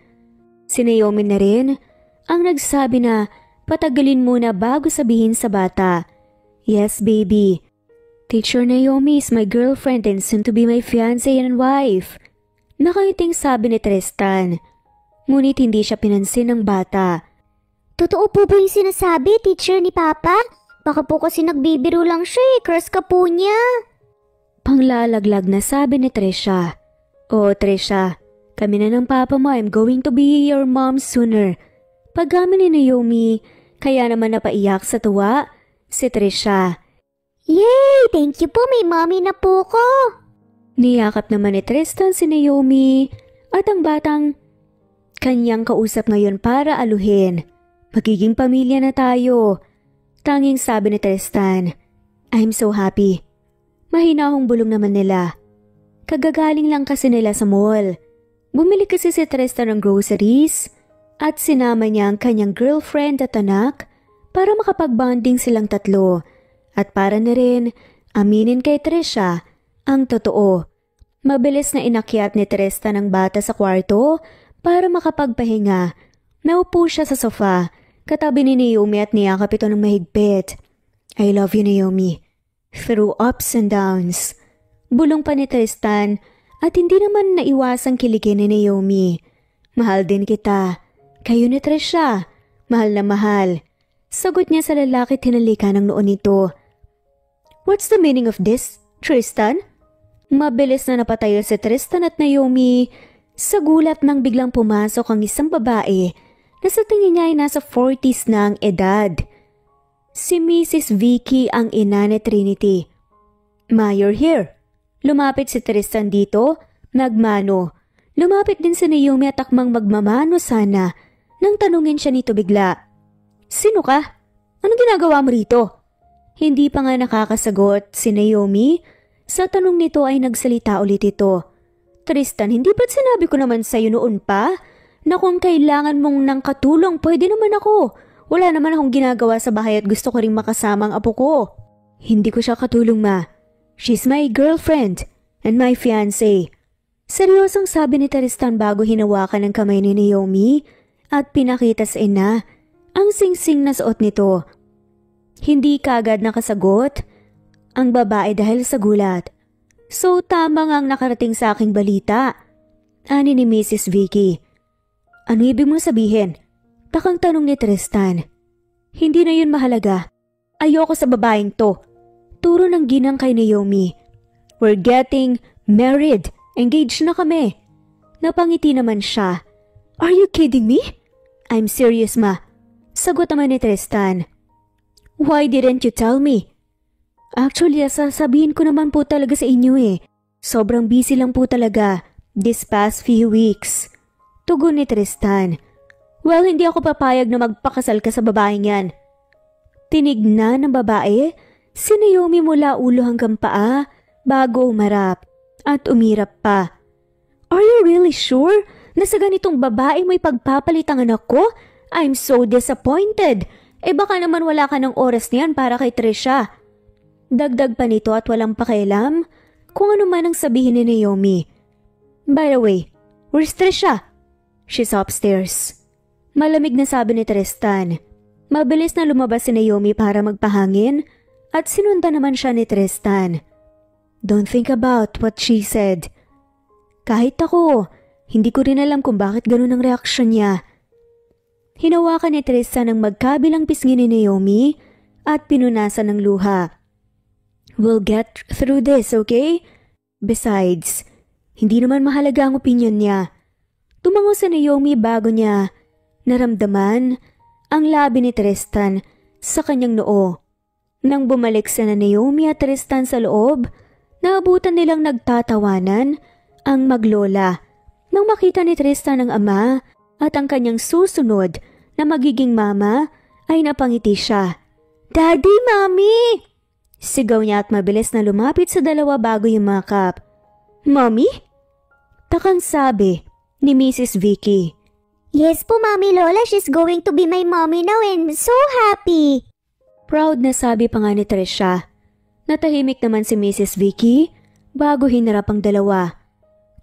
Si Naomi na rin ang nagsabi na patagalin muna bago sabihin sa bata. Yes, baby. Teacher Naomi is my girlfriend and soon to be my fiancé and wife. Nakangiting sabi ni Tristan. Ngunit hindi siya pinansin ng bata. Totoo po ba yung sinasabi, teacher ni Papa? Baka po kasi nagbibiro lang siya crush ka po niya. Panglalaglag na sabi ni Trisha. Oh, Trisha, kami na ng papa mo. I'm going to be your mom sooner. Pag-amin ni Naomi, kaya naman napaiyak sa tuwa si Trisha. Yay! Thank you po, may mommy na po ko. Niyakap naman ni Tristan si Naomi at ang batang kanyang kausap ngayon para aluhin. Magiging pamilya na tayo. Tanging sabi ni Tristan. I'm so happy. Mahinahong bulong naman nila. Kagagaling lang kasi nila sa mall. Bumili kasi si Tristan ng groceries at sinama niya ang kanyang girlfriend at anak para makapag-bonding silang tatlo at para na rin aminin kay Trisha ang totoo. Mabilis na inakyat ni Tristan ang bata sa kwarto para makapagpahinga. Naupo siya sa sofa katabi ni Naomi at niyakap ito ng mahigpit. I love you, Naomi. Through ups and downs. Bulong pa ni Tristan at hindi naman naiwasang kiligin ni Naomi. Mahal din kita. Kayo ni Trisha. Mahal na mahal. Sagot niya sa lalaki at hinalika ng noon nito. What's the meaning of this, Tristan? Mabilis na napatayo si Tristan at Naomi sa gulat nang biglang pumasok ang isang babae na sa tingin niya ay nasa 40s na ang edad. Si Mrs. Vicky ang ina ni Trinity. Ma, you're here. Lumapit si Tristan dito, nagmano. Lumapit din si Naomi at akmang magmamano sana nang tanungin siya nito bigla. Sino ka? Anong ginagawa mo rito? Hindi pa nga nakakasagot si Naomi. Sa tanong nito ay nagsalita ulit ito. Tristan, hindi ba't sinabi ko naman sa'yo noon pa na kung kailangan mong ng katulong pwede naman ako. Wala naman akong ginagawa sa bahay at gusto ko ring makasama ang apo ko. Hindi ko siya katulong, ma. She's my girlfriend and my fiancé. Seryosong sabi ni Tristan bago hinawakan ng kamay ni Naomi at pinakita sa ina ang singsing na suot nito. Hindi kaagad nakasagot ang babae dahil sa gulat. So tama nga ang nakarating sa aking balita. Ani ni Mrs. Vicky. Ano ibig mong sabihin? Takang tanong ni Tristan. Hindi na yun mahalaga. Ayoko sa babaeng to. Turo ng ginang kay Naomi. We're getting married. Engaged na kami. Napangiti naman siya. Are you kidding me? I'm serious, ma. Sagot naman ni Tristan. Why didn't you tell me? Actually, sasabihin ko naman po talaga sa inyo eh. Sobrang busy lang po talaga this past few weeks. Tugon ni Tristan. Well, hindi ako papayag na magpakasal ka sa babaeng yan. Tinignan ng babae si Naomi mula ulo hanggang paa bago umarap at umirap pa. Are you really sure na sa ganitong babae mo'y pagpapalit ang anak ko? I'm so disappointed. Baka naman wala ka ng oras niyan para kay Trisha. Dagdag pa nito at walang pakialam kung ano man ang sabihin ni Naomi. By the way, where's Trisha? She's upstairs. Malamig na sabi ni Tristan. Mabilis na lumabas si Naomi para magpahangin at sinundan naman siya ni Tristan. Don't think about what she said. Kahit ako, hindi ko rin alam kung bakit ganun ang reaksyon niya. Hinawakan ni Tristan ang magkabilang pisngi ni Naomi at pinunasan ng luha. We'll get through this, okay? Besides, hindi naman mahalaga ang opinyon niya. Tumango si Naomi bago niya naramdaman ang labi ni Tristan sa kanyang noo. Nang bumalik sina Naomi at Tristan sa loob, naabutan nilang nagtatawanan ang maglola. Nang makita ni Tristan ang ama at ang kanyang susunod na magiging mama, ay napangiti siya. Daddy, Mommy! Sigaw niya at mabilis na lumapit sa dalawa bago yumakap. Mommy? Takang sabi ni Mrs. Vicky. Yes po, Mami Lola. She's going to be my mommy now and I'm so happy. Proud na sabi pa nga ni Trisha. Natahimik naman si Mrs. Vicky bago hinarap ang dalawa.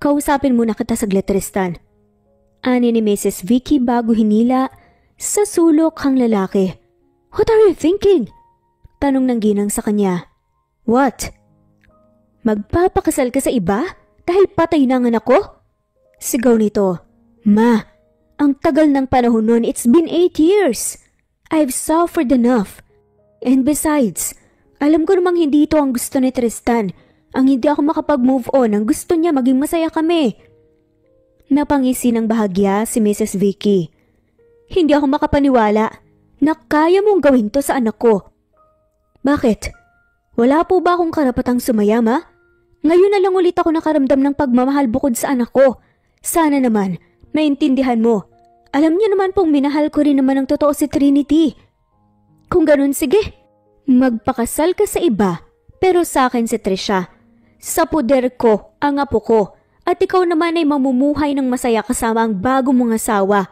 Kausapin muna kita saglit, Tristan. Ani ni Mrs. Vicky bago hinila sa sulok ang lalaki. What are you thinking? Tanong ng ginang sa kanya. What? Magpapakasal ka sa iba dahil patay na ang anak ko? Sigaw nito. Ma, ang tagal ng panahon nun, it's been 8 years. I've suffered enough. And besides, alam ko namang hindi ito ang gusto ni Tristan. Ang hindi ako makapag-move on, ang gusto niya maging masaya kami. Napangisi ng bahagya si Mrs. Vicky. Hindi ako makapaniwala na kaya mong gawin to sa anak ko. Bakit? Wala po ba akong karapatang sumaya, ma? Ngayon na lang ulit ako nakaramdam ng pagmamahal bukod sa anak ko. Sana naman, maintindihan mo. Alam niyo naman pong minahal ko rin naman ng totoo si Trinity. Kung ganun, sige. Magpakasal ka sa iba, pero sa akin si Trisha. Sa poder ko, ang apo ko, at ikaw naman ay mamumuhay ng masaya kasama ang bago mong asawa.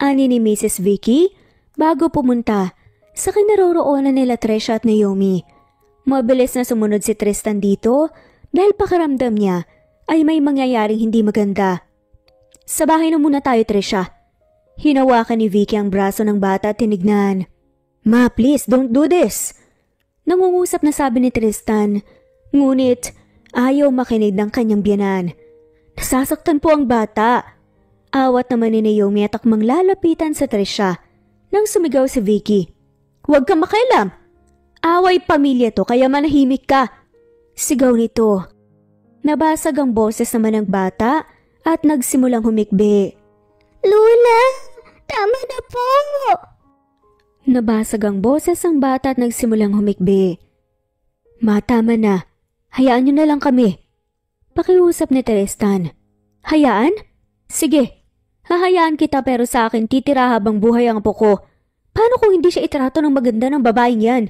Ani ni Mrs. Vicky, bago pumunta sa kinaroroonan nila Trisha at Naomi. Mabilis na sumunod si Tristan dito dahil pakiramdam niya ay may mangyayaring hindi maganda. Sa bahay na muna tayo, Trisha. Hinawakan ni Vicky ang braso ng bata at tinignan. Ma, please, don't do this. Nangungusap na sabi ni Tristan, ngunit ayaw makinig ng kanyang biyanan. Nasasaktan po ang bata. Awat naman ni Naomi at akmang lalapitan sa Trisha nang sumigaw si Vicky. Huwag kang makialam. Away pamilya to kaya manahimik ka. Sigaw nito. Nabasag ang boses naman ng bata at nagsimulang humikbi. Lola, tama na po. Nabasag ang boses ng bata at nagsimulang humikbi. Matama na. Hayaan niyo na lang kami. Pakiusap ni Tristan. Hayaan? Sige. Hahayaan kita pero sa akin titira habang buhay ang apo ko. Paano kung hindi siya itrato ng maganda ng babaeng yan?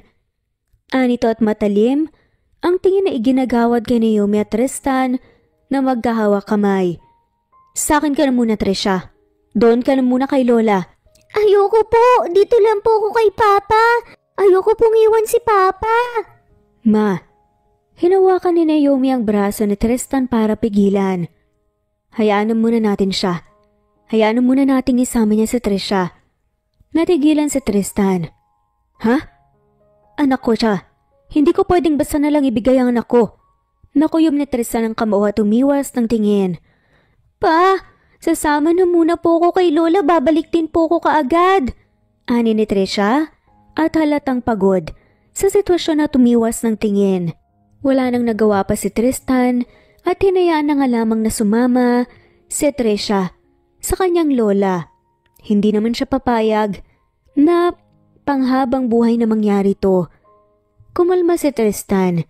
Anito at matalim, ang tingin na iginagawad kay Naomi at Tristan na magkahawak kamay. Sa akin ka na muna, Trisha. Doon ka na muna kay Lola. Ayoko po. Dito lang po ako kay Papa. Ayoko pong iwan si Papa. Ma, hinawakan ni Naomi ang braso ni Tristan para pigilan. Hayaan muna natin siya. Hayaan muna nating isama niya si Trisha. Natigilan si Tristan. Ha? Anak ko siya. Hindi ko pwedeng basta na lang ibigay ang anak ko. Nakuyom ni Tristan ang kamao at umiwas ng tingin. Pa, sasama na muna po ko kay Lola, babalik din po ko kaagad. Ani ni Trisha at halatang pagod sa sitwasyon na tumiwas ng tingin. Wala nang nagawa pa si Tristan at hinayaan na nga lamang na sumama si Trisha sa kanyang lola. Hindi naman siya papayag na panghabang buhay na mangyari to. Kumalma si Tristan.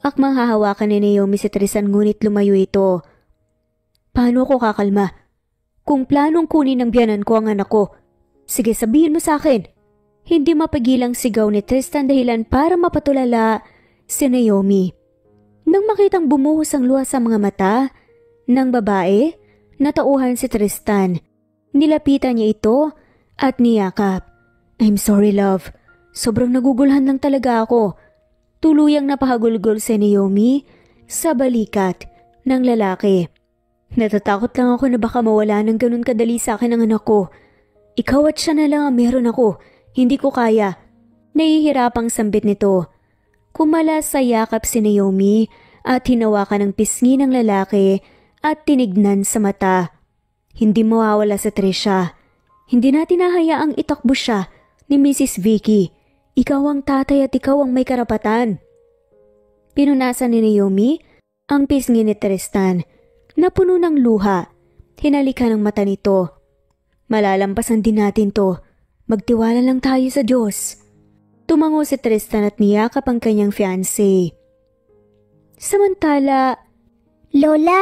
Akmang hahawakan ni Naomi si Tristan ngunit lumayo ito. Paano ko kakalma? Kung planong kunin ng biyanan ko ang anak ko, sige sabihin mo sa akin. Hindi mapigilang sigaw ni Tristan dahilan para mapatulala si Naomi. Nang makitang bumuhos ang luha sa mga mata ng babae, natauhan si Tristan. Nilapitan niya ito at niyakap. I'm sorry, love. Sobrang nagugulhan lang talaga ako. Tuluyang napahagulgol si Naomi sa balikat ng lalaki. Natatakot lang ako na baka mawala ng ganun kadali sa akin ang anak ko. Ikaw at siya na lang ang meron ako. Hindi ko kaya. Nahihirapang sambit nito. Kumala sa yakap si Naomi at hinawakan ng pisngi ng lalaki at tinignan sa mata. Hindi mawawala sa Trisha. Hindi natin hahayaang itakbo siya ni Mrs. Vicky. Ikaw ang tatay at ikaw ang may karapatan. Pinunasan ni Naomi ang pisngi ni Tristan na puno ng luha. Hinalikan ng mata nito. Malalampasan din natin to. Magtiwala lang tayo sa Diyos. Tumango si Tristan at niyakap ang kanyang fiancé. Samantala, Lola,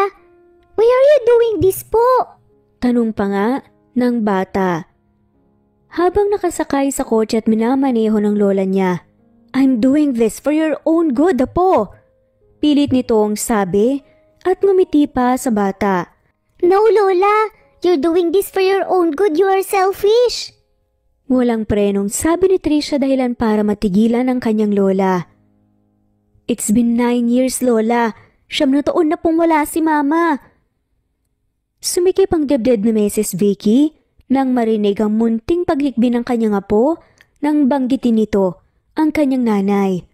why are you doing this po? Tanong pa nga ng bata. Habang nakasakay sa kotse at minamaneho ng lola niya, I'm doing this for your own good, apo. Pilit nitong sabi at ngumiti pa sa bata. No, Lola. You're doing this for your own good. You are selfish. Walang prenong sabi ni Trisha dahilan para matigilan ang kanyang lola. It's been 9 years, Lola. 9 na taon na pong wala si Mama. Sumikip ang dibdib ni Mrs. Vicky nang marinig ang munting paghikbi ng kanyang apo nang banggitin nito ang kanyang nanay.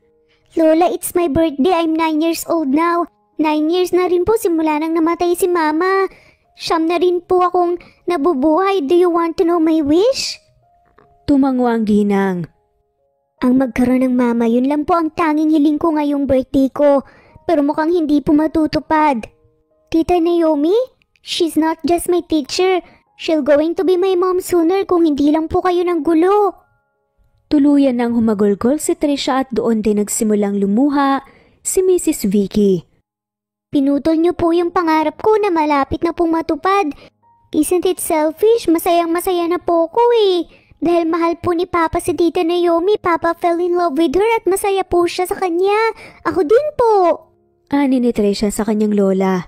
Lola, it's my birthday. I'm 9 years old now. 9 years na rin po simula nang namatay si Mama. 9 na rin po akong nabubuhay. Do you want to know my wish? Tumango ang ginang. Ang magkaroon ng mama, yun lang po ang tanging hiling ko ngayong birthday ko. Pero mukhang hindi po matutupad. Tita Naomi, she's not just my teacher. She'll going to be my mom sooner kung hindi lang po kayo ng gulo. Tuluyan nang humagulgol si Trisha at doon din nagsimulang lumuha si Mrs. Vicky. Pinutol niyo po yung pangarap ko na malapit na pong matupad. Isn't it selfish? Masayang-masaya na po ko eh. Dahil mahal po ni Papa si Tita Naomi, Papa fell in love with her at masaya po siya sa kanya. Ako din po. Ani ni Trisha sa kanyang lola.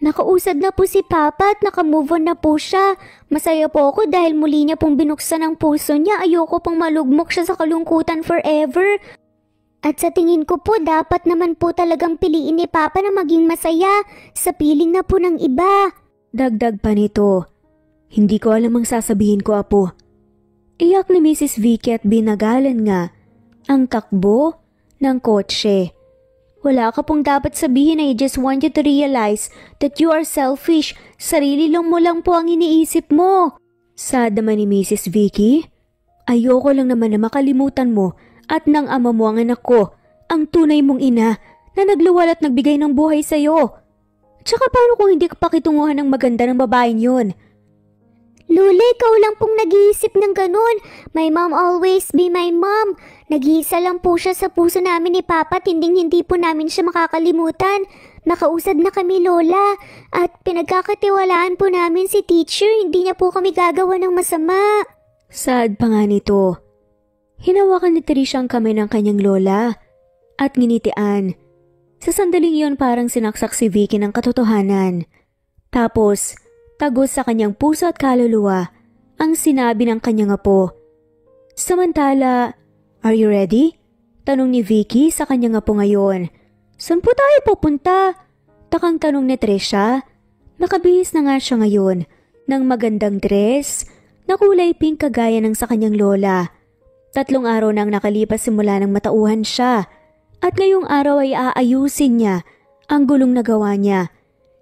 Nakausad na po si Papa at nakamove on na po siya. Masaya po ako dahil muli niya pong binuksan ang puso niya. Ayoko pang malugmok siya sa kalungkutan forever. At sa tingin ko po, dapat naman po talagang piliin ni Papa na maging masaya sa piling na po ng iba. Dagdag pa nito. Hindi ko alam ang sasabihin ko, apo. Iyak ni Mrs. Vicky at binagalan nga ang takbo ng kotse. Wala ka pong dapat sabihin. I just want you to realize that you are selfish. Sarili lang mo lang po ang iniisip mo. Sad naman ni Mrs. Vicky. Ayoko lang naman na makalimutan mo at ng ama mo ang anak ko, ang tunay mong ina na nagluwal at nagbigay ng buhay sa'yo. Tsaka paano kung hindi ka pakitunguhan ng maganda ng babaeng yun? Lola, ikaw lang pong nag-iisip ng ganun. My mom always be my mom. Nag-iisa lang po siya sa puso namin ni Papa at hindi po namin siya makakalimutan. Nakausad na kami, Lola. At pinagkakatiwalaan po namin si teacher. Hindi niya po kami gagawa ng masama. Sad pa nga nito. Hinawakan ni Trisha ang kamay ng kanyang lola at nginitian. Sa sandaling iyon parang sinaksak si Vicky ng katotohanan. Tapos, tagos sa kanyang puso at kaluluwa ang sinabi ng kanyang apo. Samantala, are you ready? Tanong ni Vicky sa kanyang apo ngayon. Saan po tayo pupunta? Takang tanong ni Trisha. Nakabihis na nga siya ngayon ng magandang dress na kulay pink kagaya ng sa kanyang lola. 3 araw nang nakalipas simula nang matauhan siya at ngayong araw ay aayusin niya ang gulong nagawa niya.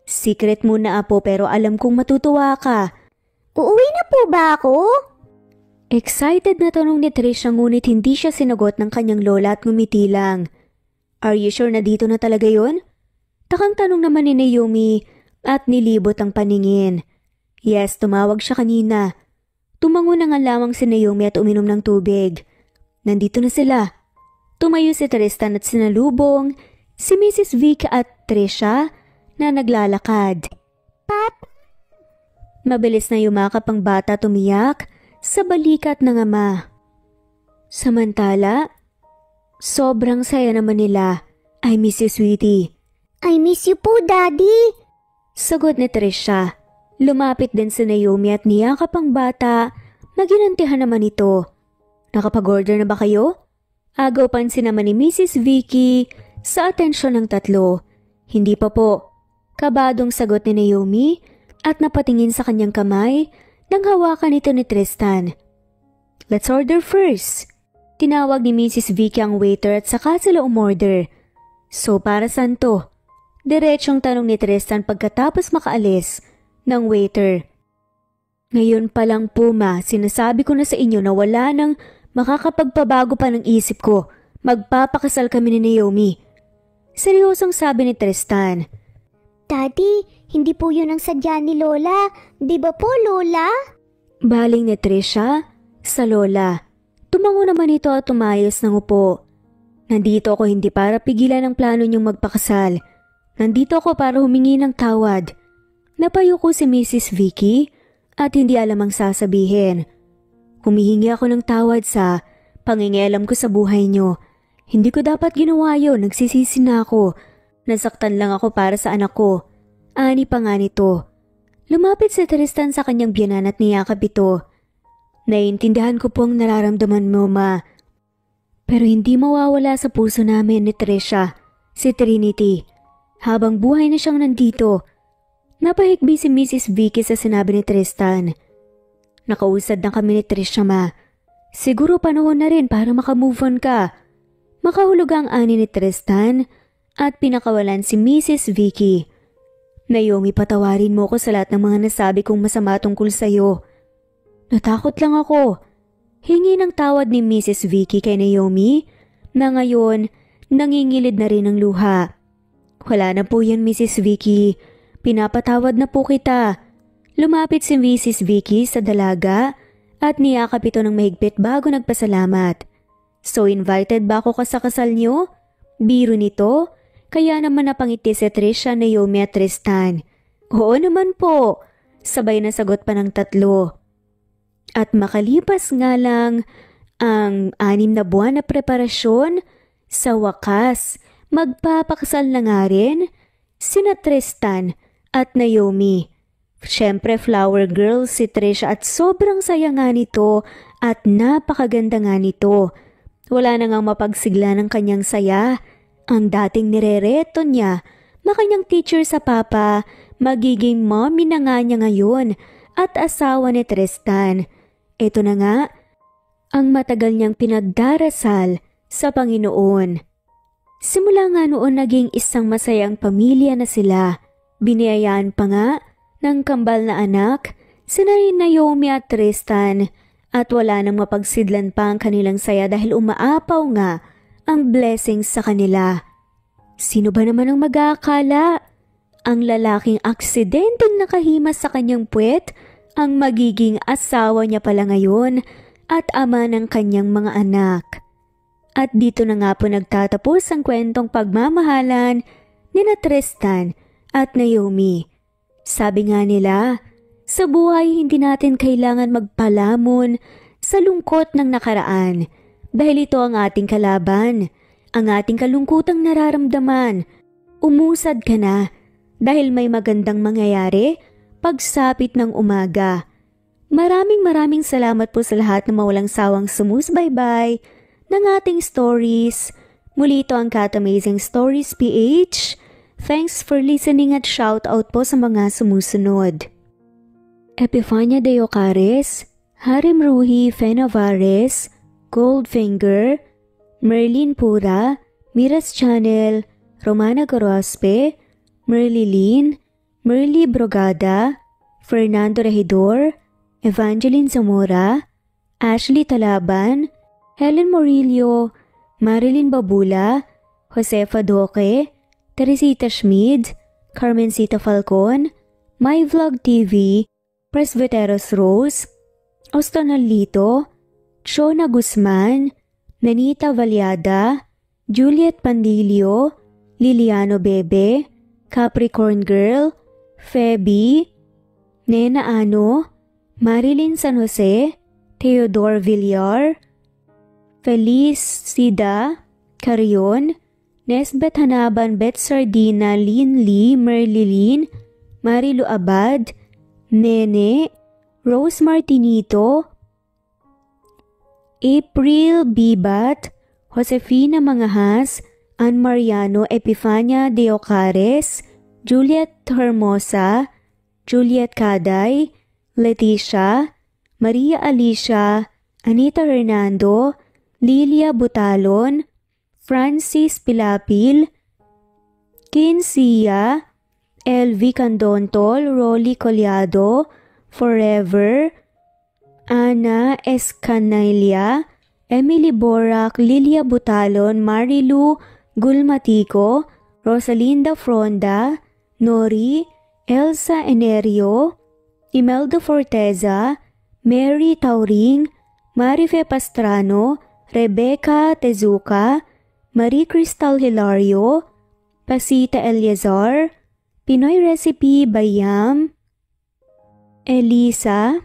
Secret muna, apo, pero alam kong matutuwa ka. Uuwi na po ba ako? Excited na tanong ni Trisha ngunit hindi siya sinagot ng kanyang lola at ngumiti lang. Are you sure na dito na talaga yon? Takang tanong naman ni Naomi at nilibot ang paningin. Yes, tumawag siya kanina. Tumango na nga lamang si Naomi at uminom ng tubig. Nandito na sila. Tumayo si Tristan at sinalubong si Mrs. Vicky at Trisha na naglalakad. Pap! Mabilis na yumakap ang bata at umiyak sa balikat ng ama. Samantala, sobrang saya naman nila. I miss you, sweetie. I miss you po, Daddy. Sagot ni Trisha. Lumapit din si Naomi at niyakap ang bata na ginantihan naman ito. Nakapag-order na ba kayo? Agaw pansin naman ni Mrs. Vicky sa atensyon ng tatlo. Hindi pa po. Kabadong sagot ni Naomi at napatingin sa kanyang kamay nang hawakan ito ni Tristan. Let's order first. Tinawag ni Mrs. Vicky ang waiter at saka sila umorder. So para saan to? Diretsong tanong ni Tristan pagkatapos makaalis ng waiter. Ngayon pa lang po, ma, sinasabi ko na sa inyo na wala nang makakapagpabago pa ng isip ko. Magpapakasal kami ni Naomi. Seryosong sabi ni Tristan. Daddy, hindi po yun ang sadya ni Lola. Di ba po, Lola? Baling ni Trisha sa lola. Tumango naman ito at tumayos ng upo. Nandito ako hindi para pigilan ang plano niyong magpakasal. Nandito ako para humingi ng tawad. Napayuko si Mrs. Vicky at hindi alam ang sasabihin. Humihingi ako ng tawad sa pangingialam ko sa buhay niyo. Hindi ko dapat ginawa yun, nagsisisi na ako. Nasaktan lang ako para sa anak ko. Ani pa nga nito. Lumapit si Tristan sa kanyang biyanan at niyakap ito. Naiintindihan ko po ang nararamdaman mo, Ma. Pero hindi mawawala sa puso namin ni Trisha, si Trinity. Habang buhay na siyang nandito. Napahikbi si Mrs. Vicky sa sinabi ni Tristan. Nakausad na kami ni Trisha, Ma. Siguro panahon na rin para makamove on ka. Makahulog ang ani ni Tristan at pinakawalan si Mrs. Vicky. Naomi, patawarin mo ko sa lahat ng mga nasabi kong masama tungkol sa'yo. Natakot lang ako. Hingi ng tawad ni Mrs. Vicky kay Naomi na ngayon nangingilid na rin ng luha. Wala na po yan, Mrs. Vicky. Pinapatawad na po kita. Lumapit si Mrs. Vicky sa dalaga at niyakap ito ng mahigpit bago nagpasalamat. So invited ba ako sa kasal niyo? Biro nito? Kaya naman napangiti si Trisha, Naomi at Tristan. Oo naman po. Sabay na sagot pa ng tatlo. At makalipas nga lang ang 6 na buwan na preparasyon, sa wakas, magpapakasal na nga rin sina Tristan at Naomi. Siyempre flower girl si Trisha at sobrang saya nga nito at napakaganda nga nito. Wala na ngang mapagsigla ng kanyang saya. Ang dating nirereto niya na kanyang teacher sa papa, magiging mommy na nga niya ngayon at asawa ni Tristan. Ito na nga ang matagal niyang pinagdarasal sa Panginoon. Simula nga noon naging isang masayang pamilya na sila. Biniyayaan pa nga ng kambal na anak sina Naomi at Tristan at wala nang mapagsidlan pa ang kanilang saya dahil umaapaw nga ang blessings sa kanila. Sino ba naman ang mag-aakala? Ang lalaking aksidenteng nakahimas sa kanyang puwet ang magiging asawa niya pala ngayon at ama ng kanyang mga anak. At dito na nga po nagtatapos ang kwentong pagmamahalan ni Tristan at Naomi. Sabi nga nila, sa buhay hindi natin kailangan magpalamon sa lungkot ng nakaraan dahil ito ang ating kalaban, ang ating kalungkutang nararamdaman. Umusad ka na dahil may magandang mangyayari pagsapit ng umaga. Maraming salamat po sa lahat na mawalang sawang sumusbaybay ng ating stories. Muli ito ang Cat Amazing Stories PH. Thanks for listening at shout out po sa mga sumusunod. Epifania de Ocares, Harim Ruhi Fenavares, Goldfinger, Merlin Pura, Miras Channel, Romana Gorospe, Merlilin, Merly Brogada, Fernando Regidor, Evangeline Zamora, Ashley Talaban, Helen Morillo, Marilyn Babula, Josefa Doque, Teresita Schmid, Carmencita Falcon, My Vlog TV, Presbyteros Rose, Austin Alito, Shona Guzman, Nanita Valyada, Juliet Pandilio, Liliano Bebe, Capricorn Girl, Feby, Nena Ano, Marilyn San Jose, Theodore Villar, Feliz Sida, Carion, Nesbeth Hanaban, Beth Sardina, Lynn Lee, Merlilin, Marilu Abad, Nene, Rose Martinito, April Bibat, Josefina Mangahas, Ann Mariano, Epifania de Ocares, Juliet Hermosa, Juliet Caday, Leticia, Maria Alicia, Anita Hernando, Lilia Butalon, Francis Pilapil, Kinsia, LV Candontol, Rolly Collado, Forever, Ana Escanalia, Emily Borac, Lilia Butalon, Marilu Gulmatico, Rosalinda Fronda, Nori, Elsa Enerio, Imelda Forteza, Mary Tauring, Marife Pastrano, Rebecca Tezuka, Marie Cristal Hilario, Pasita Eliazar, Pinoy Recipe Bayam, Elisa,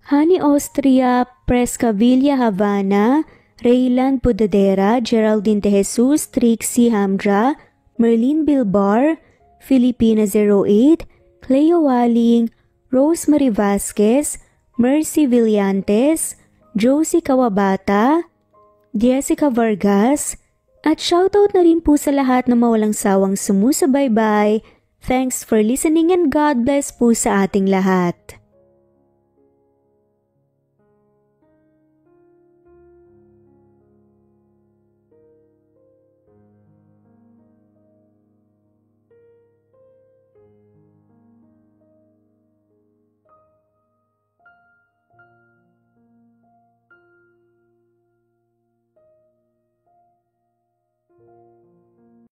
Honey Austria, Prescavilla Havana, Raylan Pudadera, Geraldine De Jesus, Trixie Hamdra, Merlin Bilbar, Filipina 08, Cleo Waling, Rosemary Vasquez, Mercy Villantes, Josie Kawabata, Jessica Vargas, at shoutout na rin po sa lahat na mawalang sawang sumusubaybay. Thanks for listening and God bless po sa ating lahat.